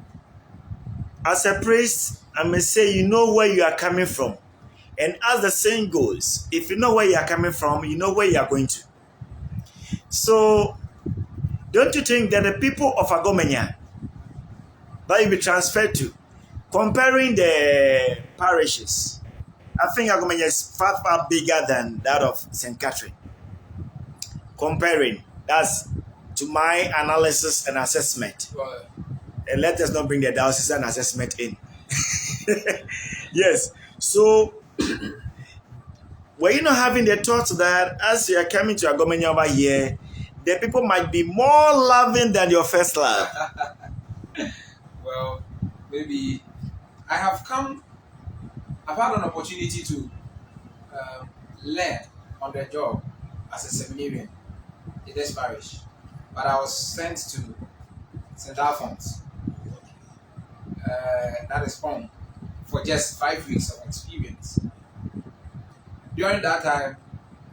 as a priest, I may say you know where you are coming from. And as the saying goes, if you know where you are coming from, you know where you are going to. So, don't you think that the people of Agomenya that you be transferred to, comparing the parishes, I think Agomenya is far, far bigger than that of St. Catherine. Comparing, that's to my analysis and assessment. Well, And let us not bring the diocesan assessment in. Yes. So, were you not having the thought that as you are coming to Agomenya over here, the people might be more loving than your first love? well, maybe I've had an opportunity to learn on the job as a seminarian in this parish, but I was sent to St. Alphonse, that is home, for just 5 weeks of experience. During that time,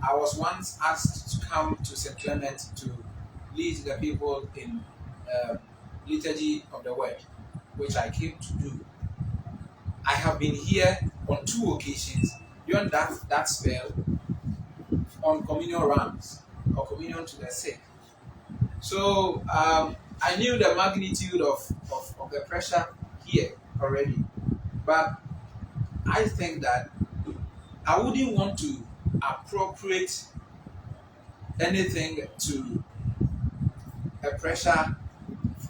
I was once asked to come to St. Clement to lead the people in liturgy of the word, which I came to do. I have been here on 2 occasions during that spell on communion rounds or communion to the sick. So I knew the magnitude of the pressure here already, but I think that I wouldn't want to appropriate anything to a pressure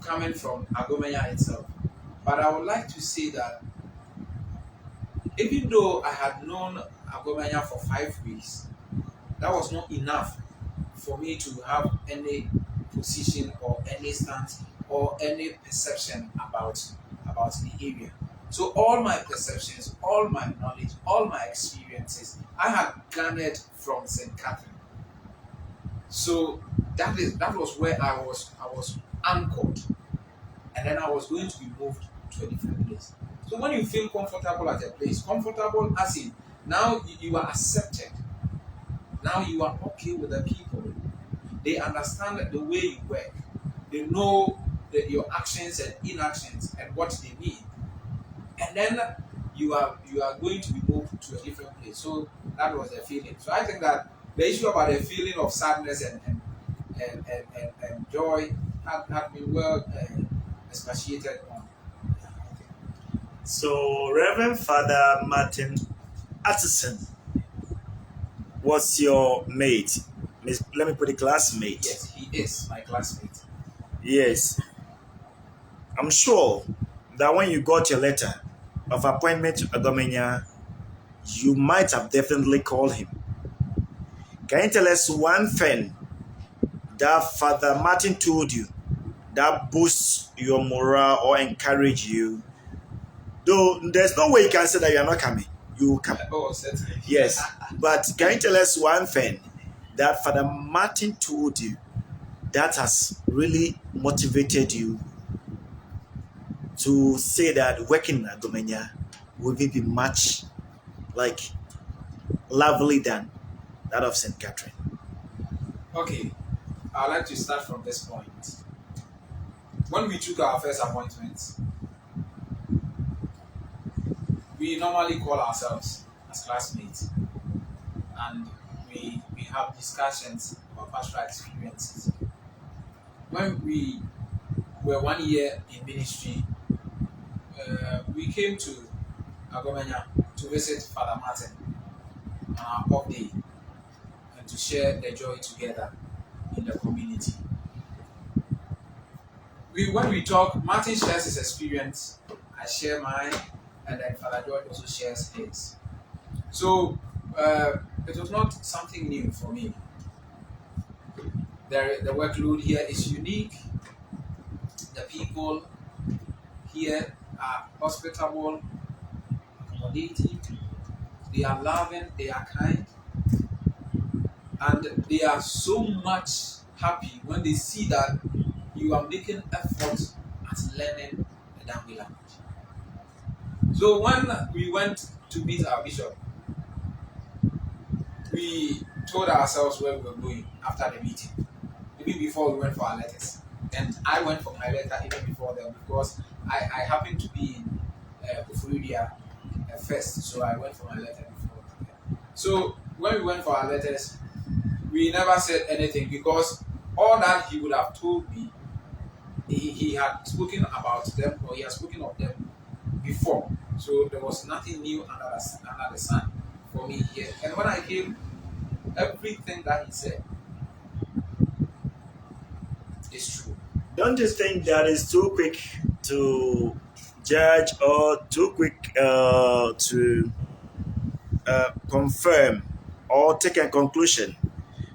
coming from Agomenya itself. But I would like to say that even though I had known Agomenya for 5 weeks, that was not enough for me to have any position or any stance or any perception about the area. So all my perceptions, all my knowledge, all my experiences, I had garnered from St. Catherine. So that was where I was anchored, and then I was going to be moved to a different place. So when you feel comfortable at a place, comfortable as in now you are accepted, now you are okay with the people, they understand the way you work, they know your actions and inactions and what they mean, and then you are going to be moved to a different place. So that was the feeling. So I think that the issue about the feeling of sadness and joy had been well expatiated on. So, Reverend Father Martin Atchison was your mate. Let me put it, classmate. Yes, he is my classmate. Yes. I'm sure that when you got your letter of appointment to Agomenya, you might have definitely called him. Can you tell us one thing that Father Martin told you that boosts your morale or encourage you? Though there's no way you can say that you are not coming. You will come. Oh, certainly. Yes. But can you tell us one thing that Father Martin told you that has really motivated you to say that working at Agomenya will be much like lovely than that of St. Catherine? Okay, I'd like to start from this point. When we took our first appointment, we normally call ourselves as classmates and we have discussions about pastoral experiences. When we were 1 year in ministry, we came to Agomenya to visit Father Martin on our off day and to share the joy together in the community. When we talk, Martin shares his experience, I share mine, and then Father George also shares his. So it was not something new for me. The workload here is unique. The people here are hospitable, accommodating, they are loving, they are kind, and they are so much happy when they see that you are making effort at learning the Dangwe language. So when we went to meet our bishop, we told ourselves where we were going after the meeting, even before we went for our letters. And I went for my letter even before them because I happened to be in Kufuridia first, so I went for my letter before. So when we went for our letters, we never said anything because all that he would have told me, he had spoken about them or he had spoken of them before. So there was nothing new under the sun for me here. And when I came, everything that he said is true. Don't you think that is too quick to judge or too quick to confirm or take a conclusion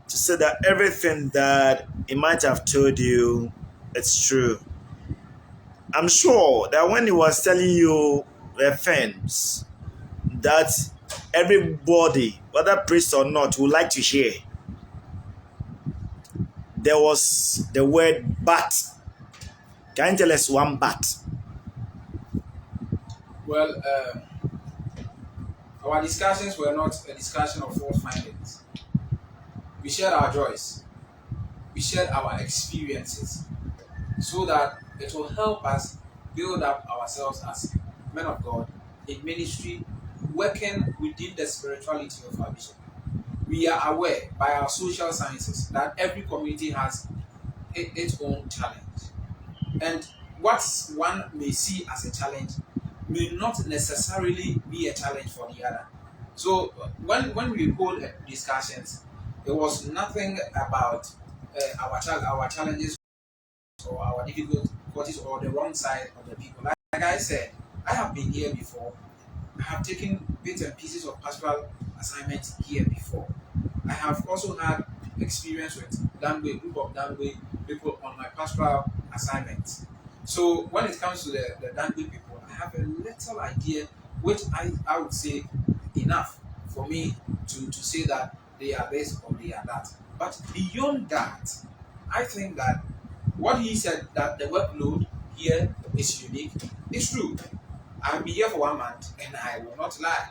to say that everything that he might have told you it's true? I'm sure that when he was telling you the things that everybody, whether priest or not, would like to hear, there was the word but. Can you tell us one but? Well, our discussions were not a discussion of false findings. We shared our joys. We shared our experiences so that it will help us build up ourselves as men of God in ministry, working within the spirituality of our bishop. We are aware by our social sciences that every community has its own challenge. And what one may see as a challenge may not necessarily be a challenge for the other. So when we hold discussions, there was nothing about our challenges or our difficulties or the wrong side of the people. Like I said, I have been here before. I have taken bits and pieces of pastoral assignments here before. I have also had experience with Dangwe, group of Dangwe people on my pastoral assignments. So when it comes to the Dangwe people, I have a little idea, which I would say enough for me to say that they are this or they are that. But beyond that, I think that what he said, that the workload here is unique, is true. I've been here for 1 month and I will not lie.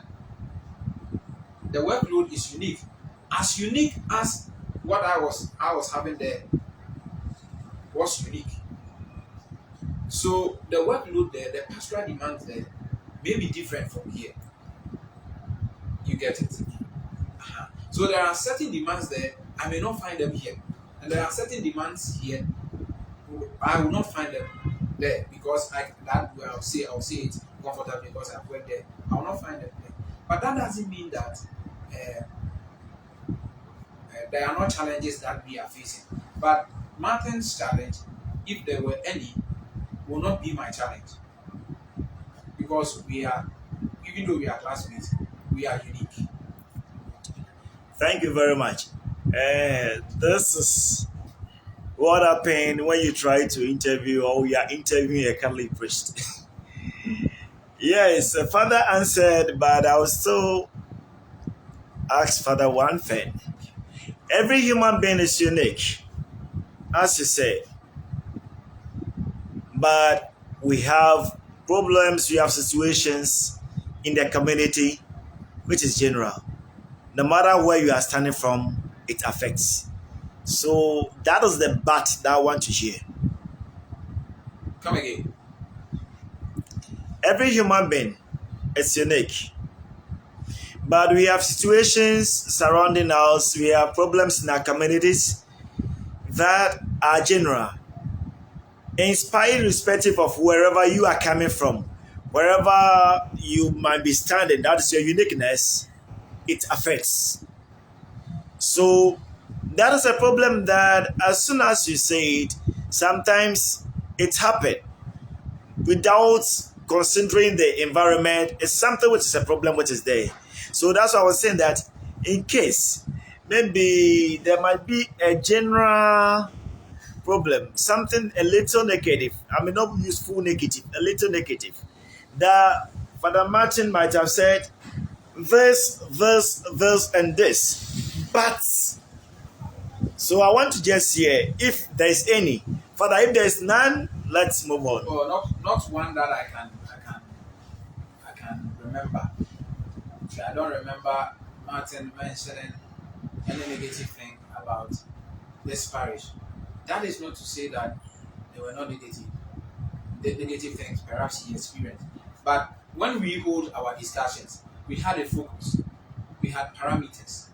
The workload is unique as what I was having there was unique. So the workload there, the pastoral demands there may be different from here. You get it? So there are certain demands there, I may not find them here. And there are certain demands here, I will not find them there because I'll say it comfortably because I've worked there. I will not find them there. But that doesn't mean that there are no challenges that we are facing. But Martin's challenge, if there were any, will not be my challenge. because we are, even though we are classmates, we are unique. Thank you very much. This is what happened when you try to interview or you are interviewing a Catholic priest. Yes, Father answered, but I will still ask Father one thing. Every human being is unique, as you say, but we have problems, we have situations in the community, which is general. No matter where you are standing from, it affects. So that is the but that I want to hear. Come again. Every human being is unique, but we have situations surrounding us, we have problems in our communities that are general, in spite irrespective of wherever you are coming from, wherever you might be standing, that is your uniqueness, it affects. So that is a problem that as soon as you say it, sometimes it happens without considering the environment. It's something which is a problem which is there. So that's why I was saying that in case maybe there might be a general problem, something a little negative, I mean not useful negative, a little negative, that Father Martin might have said this, and this. But so I want to just hear if there's any. Father, if there's none, let's move on. Oh, not one that I can remember. I don't remember Martin mentioning any negative thing about this parish. That is not to say that they were not negative. The negative things perhaps he experienced. But when we hold our discussions, we had a focus, we had parameters,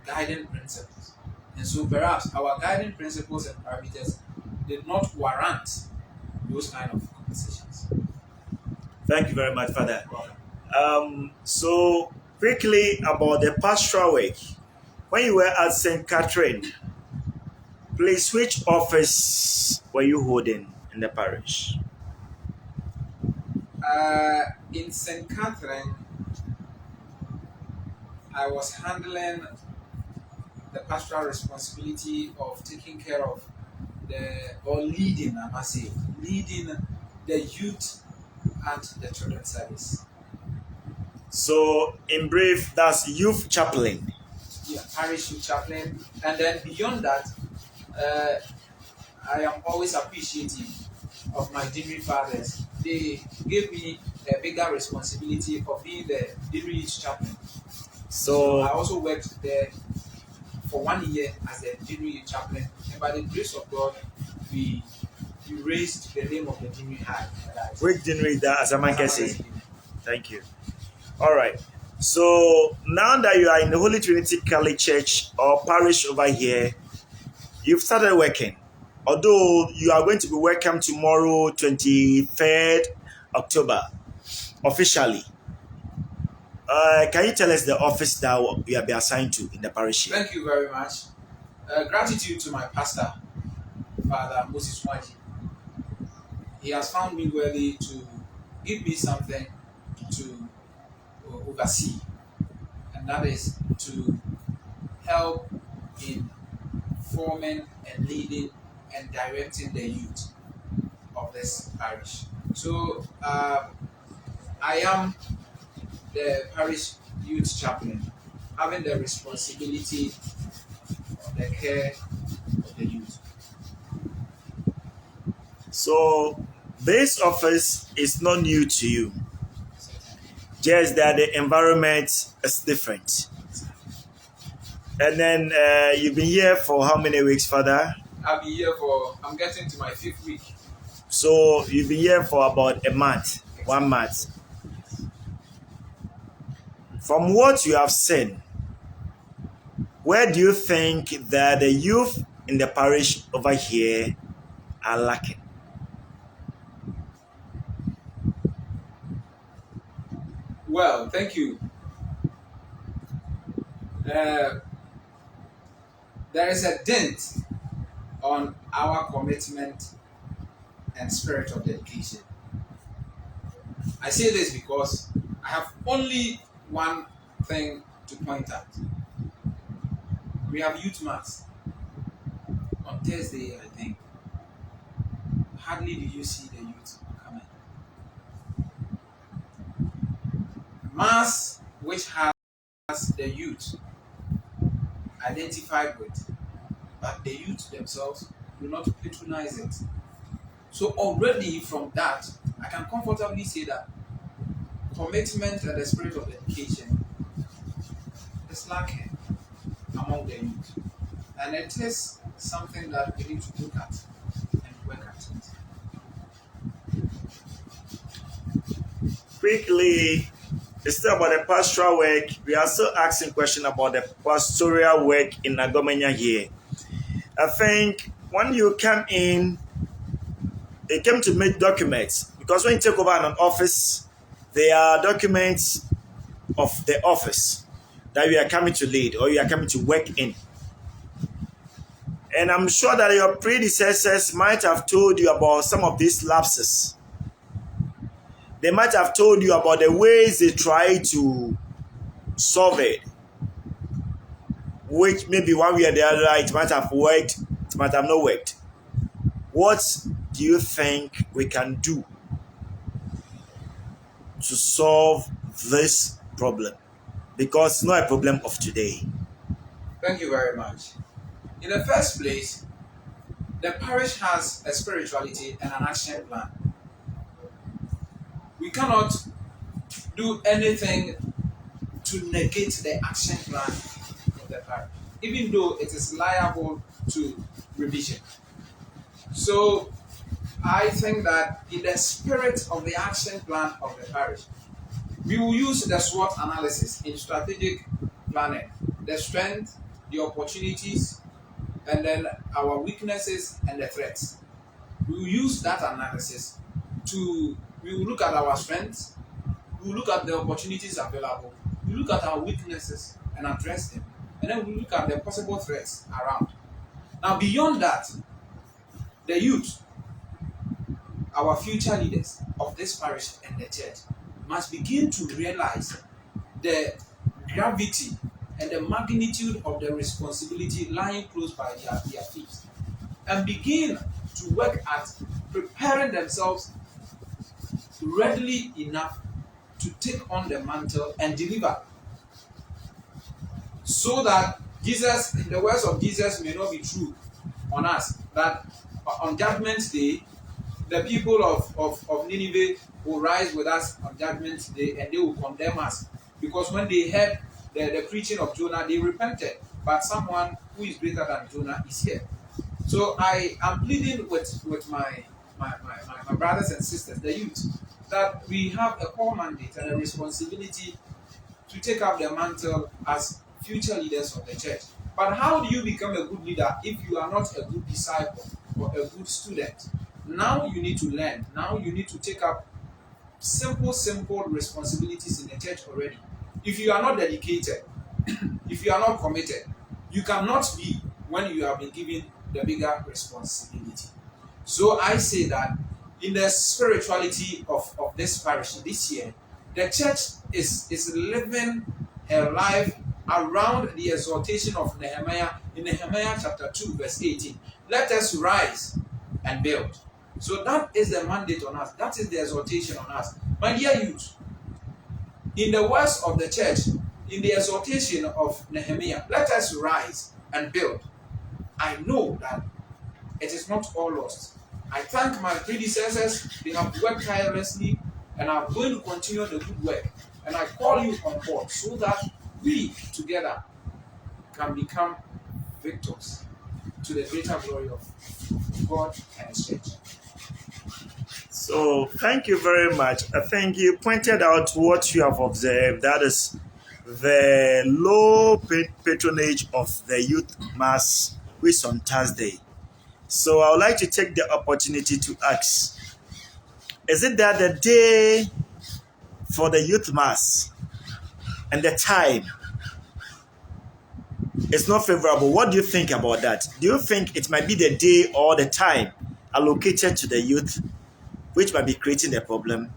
guiding principles. And so perhaps our guiding principles and parameters did not warrant those kind of conversations. Thank you very much, Father. So quickly about the pastoral week. When you were at St. Catherine, please, which office were you holding in the parish? In St. Catherine, I was handling the pastoral responsibility of taking care of leading, I must say, leading the youth and the children's service. So in brief, that's youth chaplain. Yeah, parish youth chaplain. And then beyond that, I am always appreciative of my degree fathers. They gave me a bigger responsibility of being the degree youth chaplain. So I also worked there for 1 year as a degree youth chaplain. And by the grace of God, we raised the name of the degree high. Which degree that, as a man can say? Thank you. All right. So now that you are in the Holy Trinity Catholic Church or parish over here, you've started working. Although you are going to be welcome tomorrow, 23rd October, officially. Can you tell us the office that you have been assigned to in the parish here? Thank you very much. Gratitude to my pastor, Father Moses Waji. He has found me worthy to give me something to oversee, and that is to help in forming and leading and directing the youth of this parish. So I am the parish youth chaplain, having the responsibility of the care of the youth. So this office is not new to you, just that the environment is different. And then you've been here for how many weeks, Father? I've been here I'm getting to my 5th week. So you've been here for about a month, 1 month. From what you have seen, where do you think that the youth in the parish over here are lacking? Well, thank you. There is a dent on our commitment and spirit of dedication. I say this because I have only one thing to point out. We have youth mass on Thursday, I think. Hardly did you see the youth coming. Mass which has the youth identified with, but the youth themselves do not patronize it. So already from that, I can comfortably say that commitment and the spirit of dedication is lacking among the youth. And it is something that we need to look at and work at it. Quickly, it's still about the pastoral work. We are still asking questions about the pastoral work in Agomenya here. I think when you come in, they came to make documents, because when you take over an office, there are documents of the office that you are coming to lead or you are coming to work in. And I'm sure that your predecessors might have told you about some of these lapses. They might have told you about the ways they try to solve it, which maybe one way or the other it might have worked, it might have not worked. What do you think we can do to solve this problem? Because it's not a problem of today. Thank you very much. In the first place, the parish has a spirituality and an action plan. We cannot do anything to negate the action plan of the parish, even though it is liable to revision. So I think that in the spirit of the action plan of the parish, we will use the SWOT analysis in strategic planning, the strength, the opportunities, and then our weaknesses and the threats. We will use that analysis we will look at our strengths, we will look at the opportunities available, we will look at our weaknesses and address them, and then we will look at the possible threats around. Now, beyond that, the youth, our future leaders of this parish and the church, must begin to realize the gravity and the magnitude of the responsibility lying close by their feet, and begin to work at preparing themselves readily enough to take on the mantle and deliver, so that Jesus, in the words of Jesus, may not be true on us, that on judgment day the people of Nineveh will rise with us on judgment day, and they will condemn us, because when they heard the preaching of Jonah, they repented, but someone who is greater than Jonah is here. So I am pleading with my brothers and sisters, the youth, that we have a core mandate and a responsibility to take up the mantle as future leaders of the church. But how do you become a good leader if you are not a good disciple or a good student? Now you need to learn. Now you need to take up simple responsibilities in the church already. If you are not dedicated, if you are not committed, you cannot be when you have been given the bigger responsibility. So I say that in the spirituality of this parish this year, the church is living her life around the exhortation of Nehemiah in Nehemiah chapter 2 verse 18. Let us rise and build. So that is the mandate on us. That is the exhortation on us. My dear youth, in the words of the church, in the exhortation of Nehemiah, let us rise and build. I know that it is not all lost. I thank my predecessors. They have worked tirelessly and are going to continue the good work. And I call you on board so that we together can become victors to the greater glory of God and His church. So thank you very much. I think you pointed out what you have observed. That is the low patronage of the youth mass, which is on Thursday. So I would like to take the opportunity to ask, is it that the day for the youth mass and the time is not favorable? What do you think about that? Do you think it might be the day or the time allocated to the youth which might be creating the problem?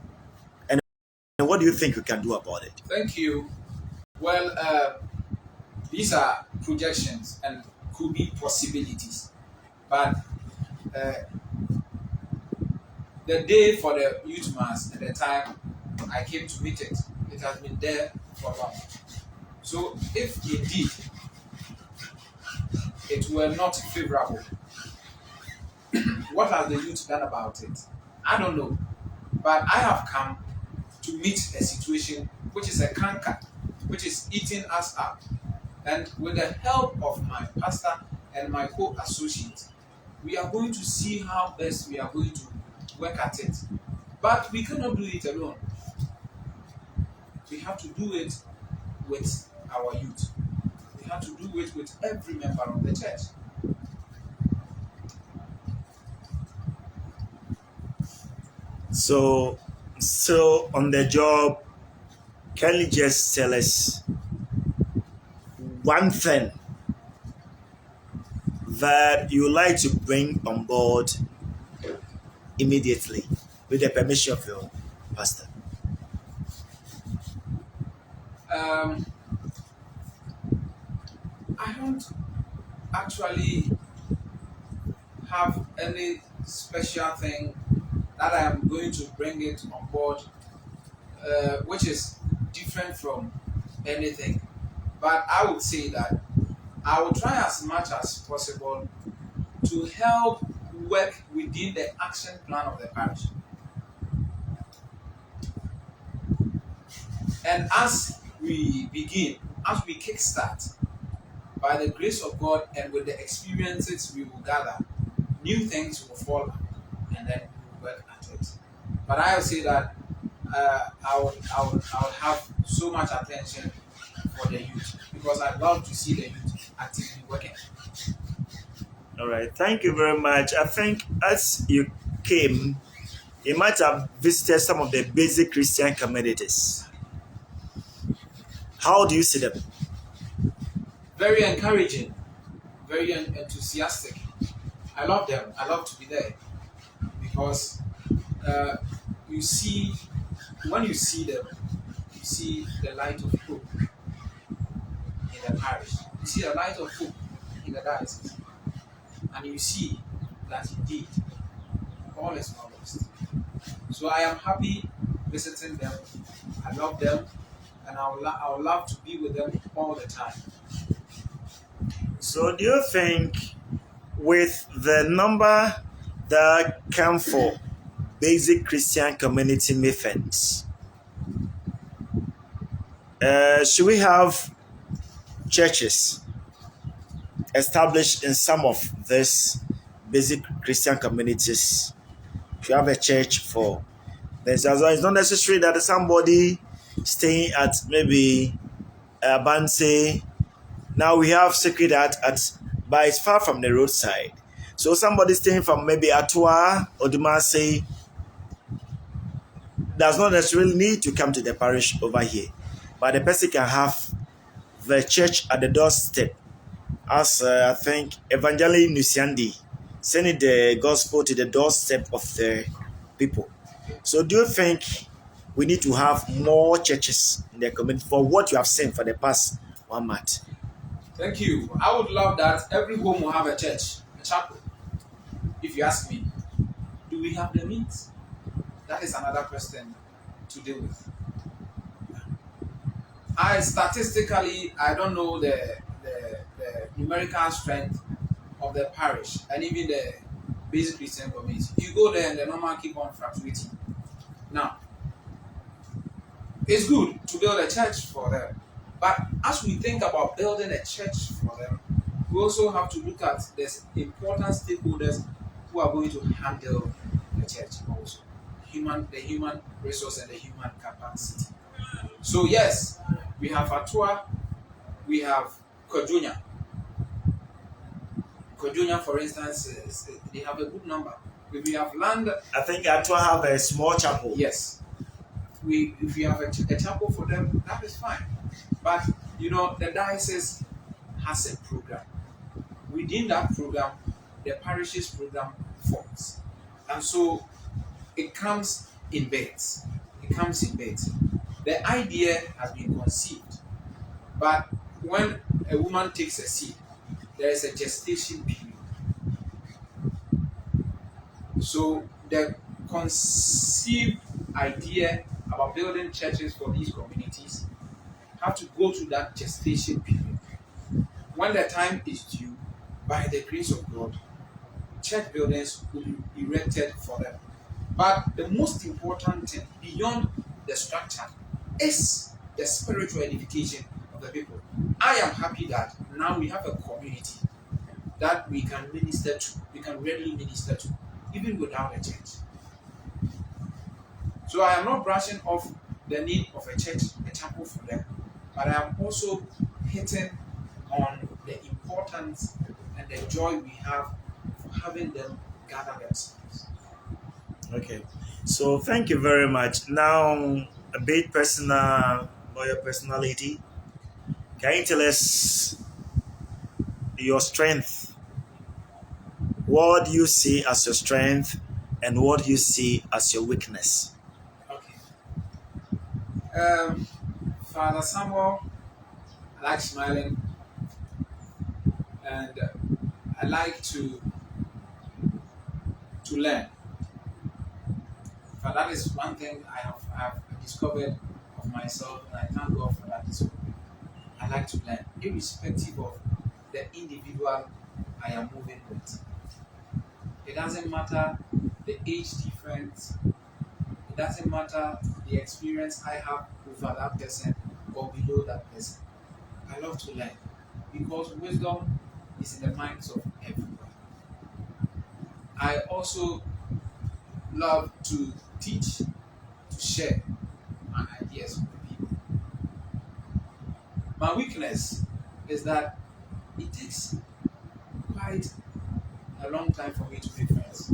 what do you think we can do about it? Thank you. Well, these are projections and could be possibilities, but uh, the day for the youth mass and the time I came to meet it, it has been there for long. So if indeed it were not favorable, what has the youth done about it? I don't know. But I have come to meet a situation which is a canker, which is eating us up. And with the help of my pastor and my co-associate, we are going to see how best we are going to work at it. But we cannot do it alone. We have to do it with our youth. We have to do it with every member of the church. So, on the job, can you just tell us one thing that you like to bring on board immediately with the permission of your pastor? I don't actually have any special thing that I am going to bring it on board, which is different from anything. But I would say that I will try as much as possible to help work within the action plan of the parish. And as we begin, as we kickstart, by the grace of God and with the experiences we will gather, new things will fall and then we will work at it. But I will say that I would have so much attention for the youth because I love to see the youth actively working. All right, thank you very much. I think as you came, you might have visited some of the basic Christian communities. How do you see them? Very encouraging, very enthusiastic. I love them. I love to be there because you see, when you see them, you see the light of hope in the parish. You see the light of hope in the diocese. And you see that indeed all is not lost. So I am happy visiting them. I love them, and I would love to be with them all the time. So, do you think with the number that come for basic Christian community meetings, should we have churches established in some of these basic Christian communities? If you have a church for this, it's not necessary that somebody staying at maybe Banse. Now we have Sacred Heart but it's far from the roadside. So somebody staying from maybe Atua or Dumasi does not necessarily need to come to the parish over here, but the person can have the church at the doorstep. As I think Evangeline Nusiandi sending the gospel to the doorstep of the people. So do you think we need to have more churches in the community for what you have seen for the past 1 month? Thank you. I would love that every home will have a church, a chapel. If you ask me, do we have the means? That is another question to deal with. Statistically, I don't know the numerical strength of the parish and even the basic Christian community. You go there and the number keep on fluctuating. Now, it's good to build a church for them. But as we think about building a church for them, we also have to look at the important stakeholders who are going to handle the church also. The human resource and the human capacity. So yes, we have Atua, we have Kojonia. Kojonia, for instance, they have a good number. If we have land, I think Atua have a small chapel. yes. If we have a chapel for them, that is fine. But the diocese has a program. Within that program, the parish's program and so it comes in beds. The idea has been conceived, but when a woman takes a seed, there is a gestation period. So the conceived idea about building churches for these communities have to go through that gestation period. When the time is due, by the grace of God, church buildings will be erected for them. But the most important thing beyond the structure is the spiritual edification of the people. I am happy that now we have a community that we can minister to, we can readily minister to, even without a church. So I am not brushing off the need of a church, a chapel for them, but I am also hitting on the importance and the joy we have for having them gather themselves. Okay. So thank you very much. Now, a bit personal about your personality. Can you tell us your strength? What do you see as your strength and what do you see as your weakness? Okay. Father Samuel, I like smiling, and I like to learn. But that is one thing I have discovered of myself, and I thank God for that discovery. I like to learn, irrespective of the individual I am moving with. It doesn't matter the age difference, it doesn't matter the experience I have over that person or below that person. I love to learn because wisdom is in the minds of everyone. I also love to teach, to share my ideas with people. My weakness is that it takes quite a long time for me to make friends.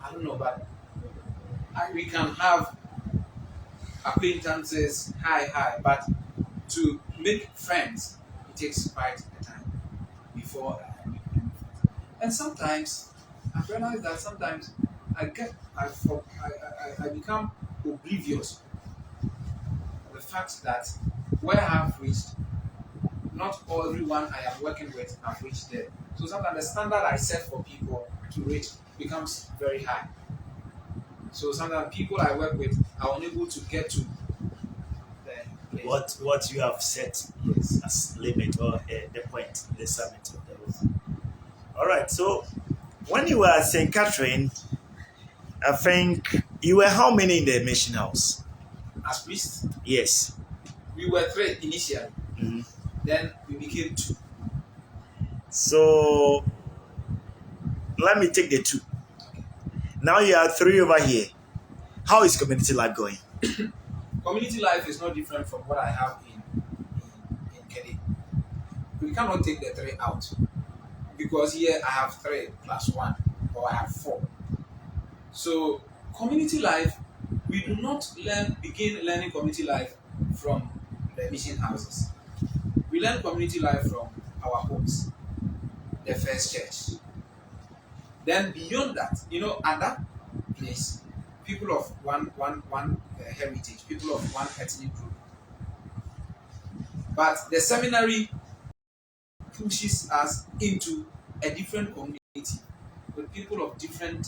I don't know, but we can have acquaintances, hi, but to make friends, it takes quite a time before I make friends. And sometimes I realize that sometimes I become oblivious of the fact that where I have reached, not everyone I am working with have reached there. So sometimes the standard I set for people to reach becomes very high. So sometimes people I work with are unable to get to the place. What you have set Yes. as limit or the point, the summit of the roof. All right. So when you were at St. Catherine, I think you were how many in the mission house? As priests, Yes. we were 3 initially. Mhm. Then we became 2. So let me take the 2. Now you are 3 over here. How is community life going? Community life is not different from what I have in Kedi. We cannot take the 3 out because here I have 3 plus 1 or I have 4. So community life, we do not begin learning community life from the mission houses. We learn community life from our homes, the first church. Then beyond that, at that place, people of one heritage, people of one ethnic group. But the seminary pushes us into a different community with people of different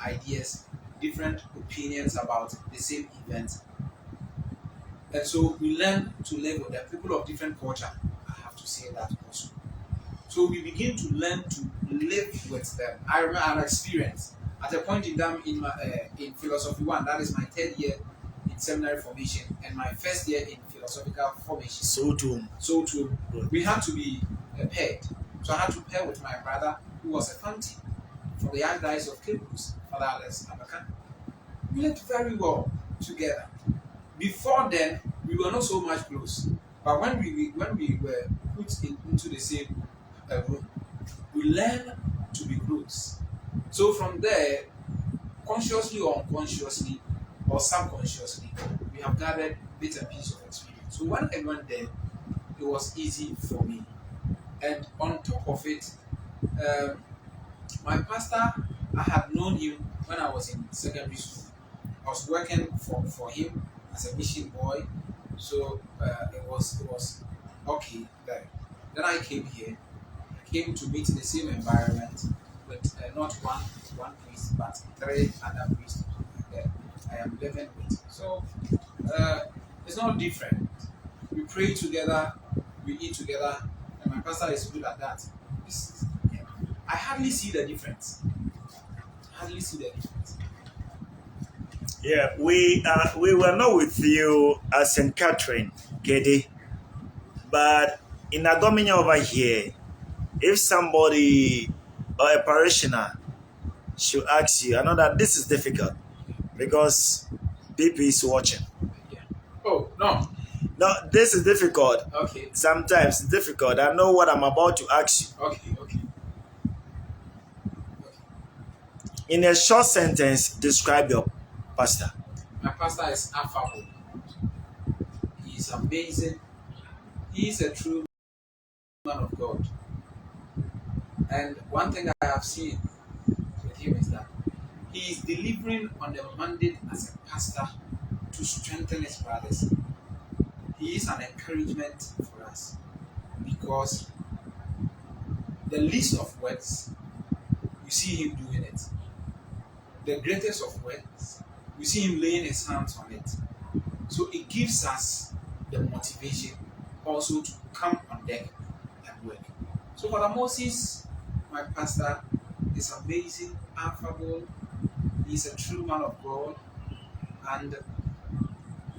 ideas, different opinions about the same event. And so we learn to live with them, people of different culture. I have to say that also. So we begin to learn to live with them. I remember an experience at a point in time in philosophy 1. That is my 3rd year in seminary formation and my 1st year in philosophical formation. So too. We had to be paired. So I had to pair with my brother who was a Fanti from the Archdiocese of Cape Coast, Father Alex Abakan. We lived very well together. Before then, we were not so much close. But when we were put into the same room, we learned to be close. So from there, consciously or unconsciously or subconsciously, we have gathered bits and pieces of experience. So when I went there, it was easy for me. And on top of it, my pastor, I had known him when I was in secondary school. I was working for him as a mission boy, so it was okay there. Then I came here. I came to meet the same environment with not one priest but three other priests that I am living with. So it's not different. We pray together, we eat together, and my pastor is good at that. This, I hardly see the difference. Hardly see the difference. Yeah, we were not with you at St. Catherine, Gede, but in Adomina over here, if somebody or a parishioner should ask you, I know that this is difficult because BP is watching. Yeah. Oh no. No, this is difficult. Okay. Sometimes it's difficult. I know what I'm about to ask you. Okay. Okay. In a short sentence, describe your pastor. My pastor is affable. He is amazing. He is a true man of God. And one thing I have seen with him is that he is delivering on the mandate as a pastor to strengthen his brothers. He is an encouragement for us because the least of words, you see him doing it. The greatest of words, you see him laying his hands on it. So it gives us the motivation also to come on deck and work. So Father Moses, my pastor, is amazing, affable. He's a true man of God, and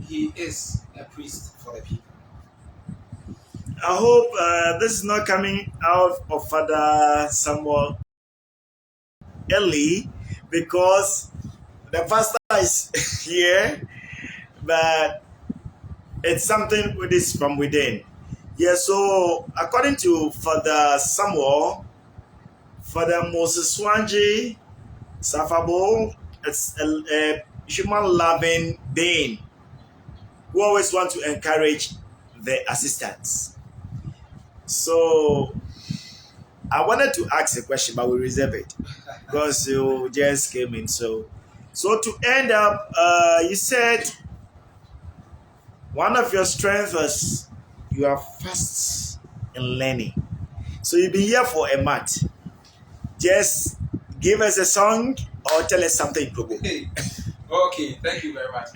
he is a priest for the people. I hope this is not coming out of Father Samuel early because the pastor is here, but it's something with this from within. Yeah, so according to Father Samuel, Father Moses Swanji, Safabo, it's a human loving being who always want to encourage the assistants. So I wanted to ask a question, but we reserve it because you just came in. So to end up, you said one of your strengths was you are fast in learning. So you've been here for a month. Just give us a song or tell us something. Okay, thank you very much.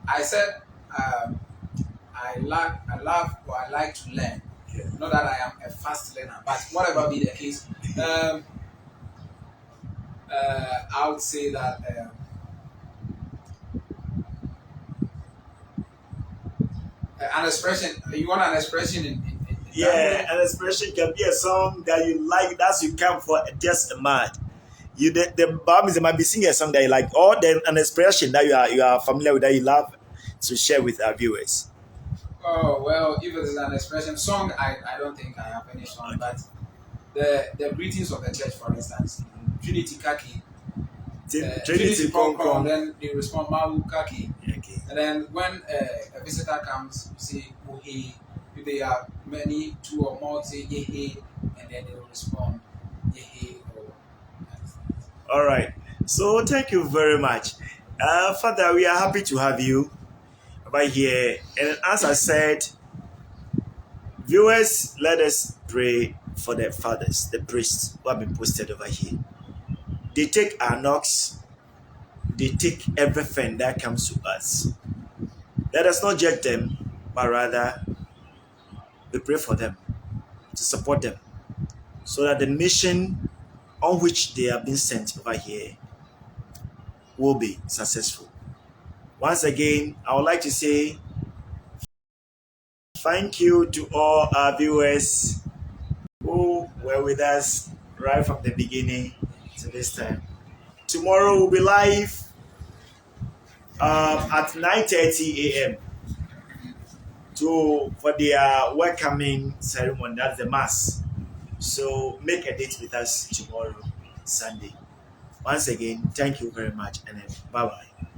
I said I like to learn. Yeah. Not that I am a fast learner, but whatever be the case, I would say that an expression. You want an expression in Yeah, an expression can be a song that you like. That's you come for just a month. You the Bible might be singing a song that you like, or then an expression that you are familiar with that you love to share with our viewers. Oh well, if it is an expression song, I don't think I have any song, but the greetings of the church, for instance, Trinity Kaki, Trinity Kong Kong, then they respond Mawu Kaki, Okay. and then when a visitor comes, you say Muhi. If they are many, two or more, say Yehe, and then they will respond Yehe. All right. So thank you very much, Father. We are happy to have you over here, and as I said, viewers, let us pray for the fathers, the priests who have been posted over here. They take our knocks, they take everything that comes to us. Let us not judge them, but rather we pray for them, to support them, so that the mission on which they have been sent over here will be successful. Once again, I would like to say thank you to all our viewers who were with us right from the beginning to this time. Tomorrow we'll be live at 9:30 a.m. for their welcoming ceremony. That's the mass. So make a date with us tomorrow, Sunday. Once again, thank you very much, and bye bye.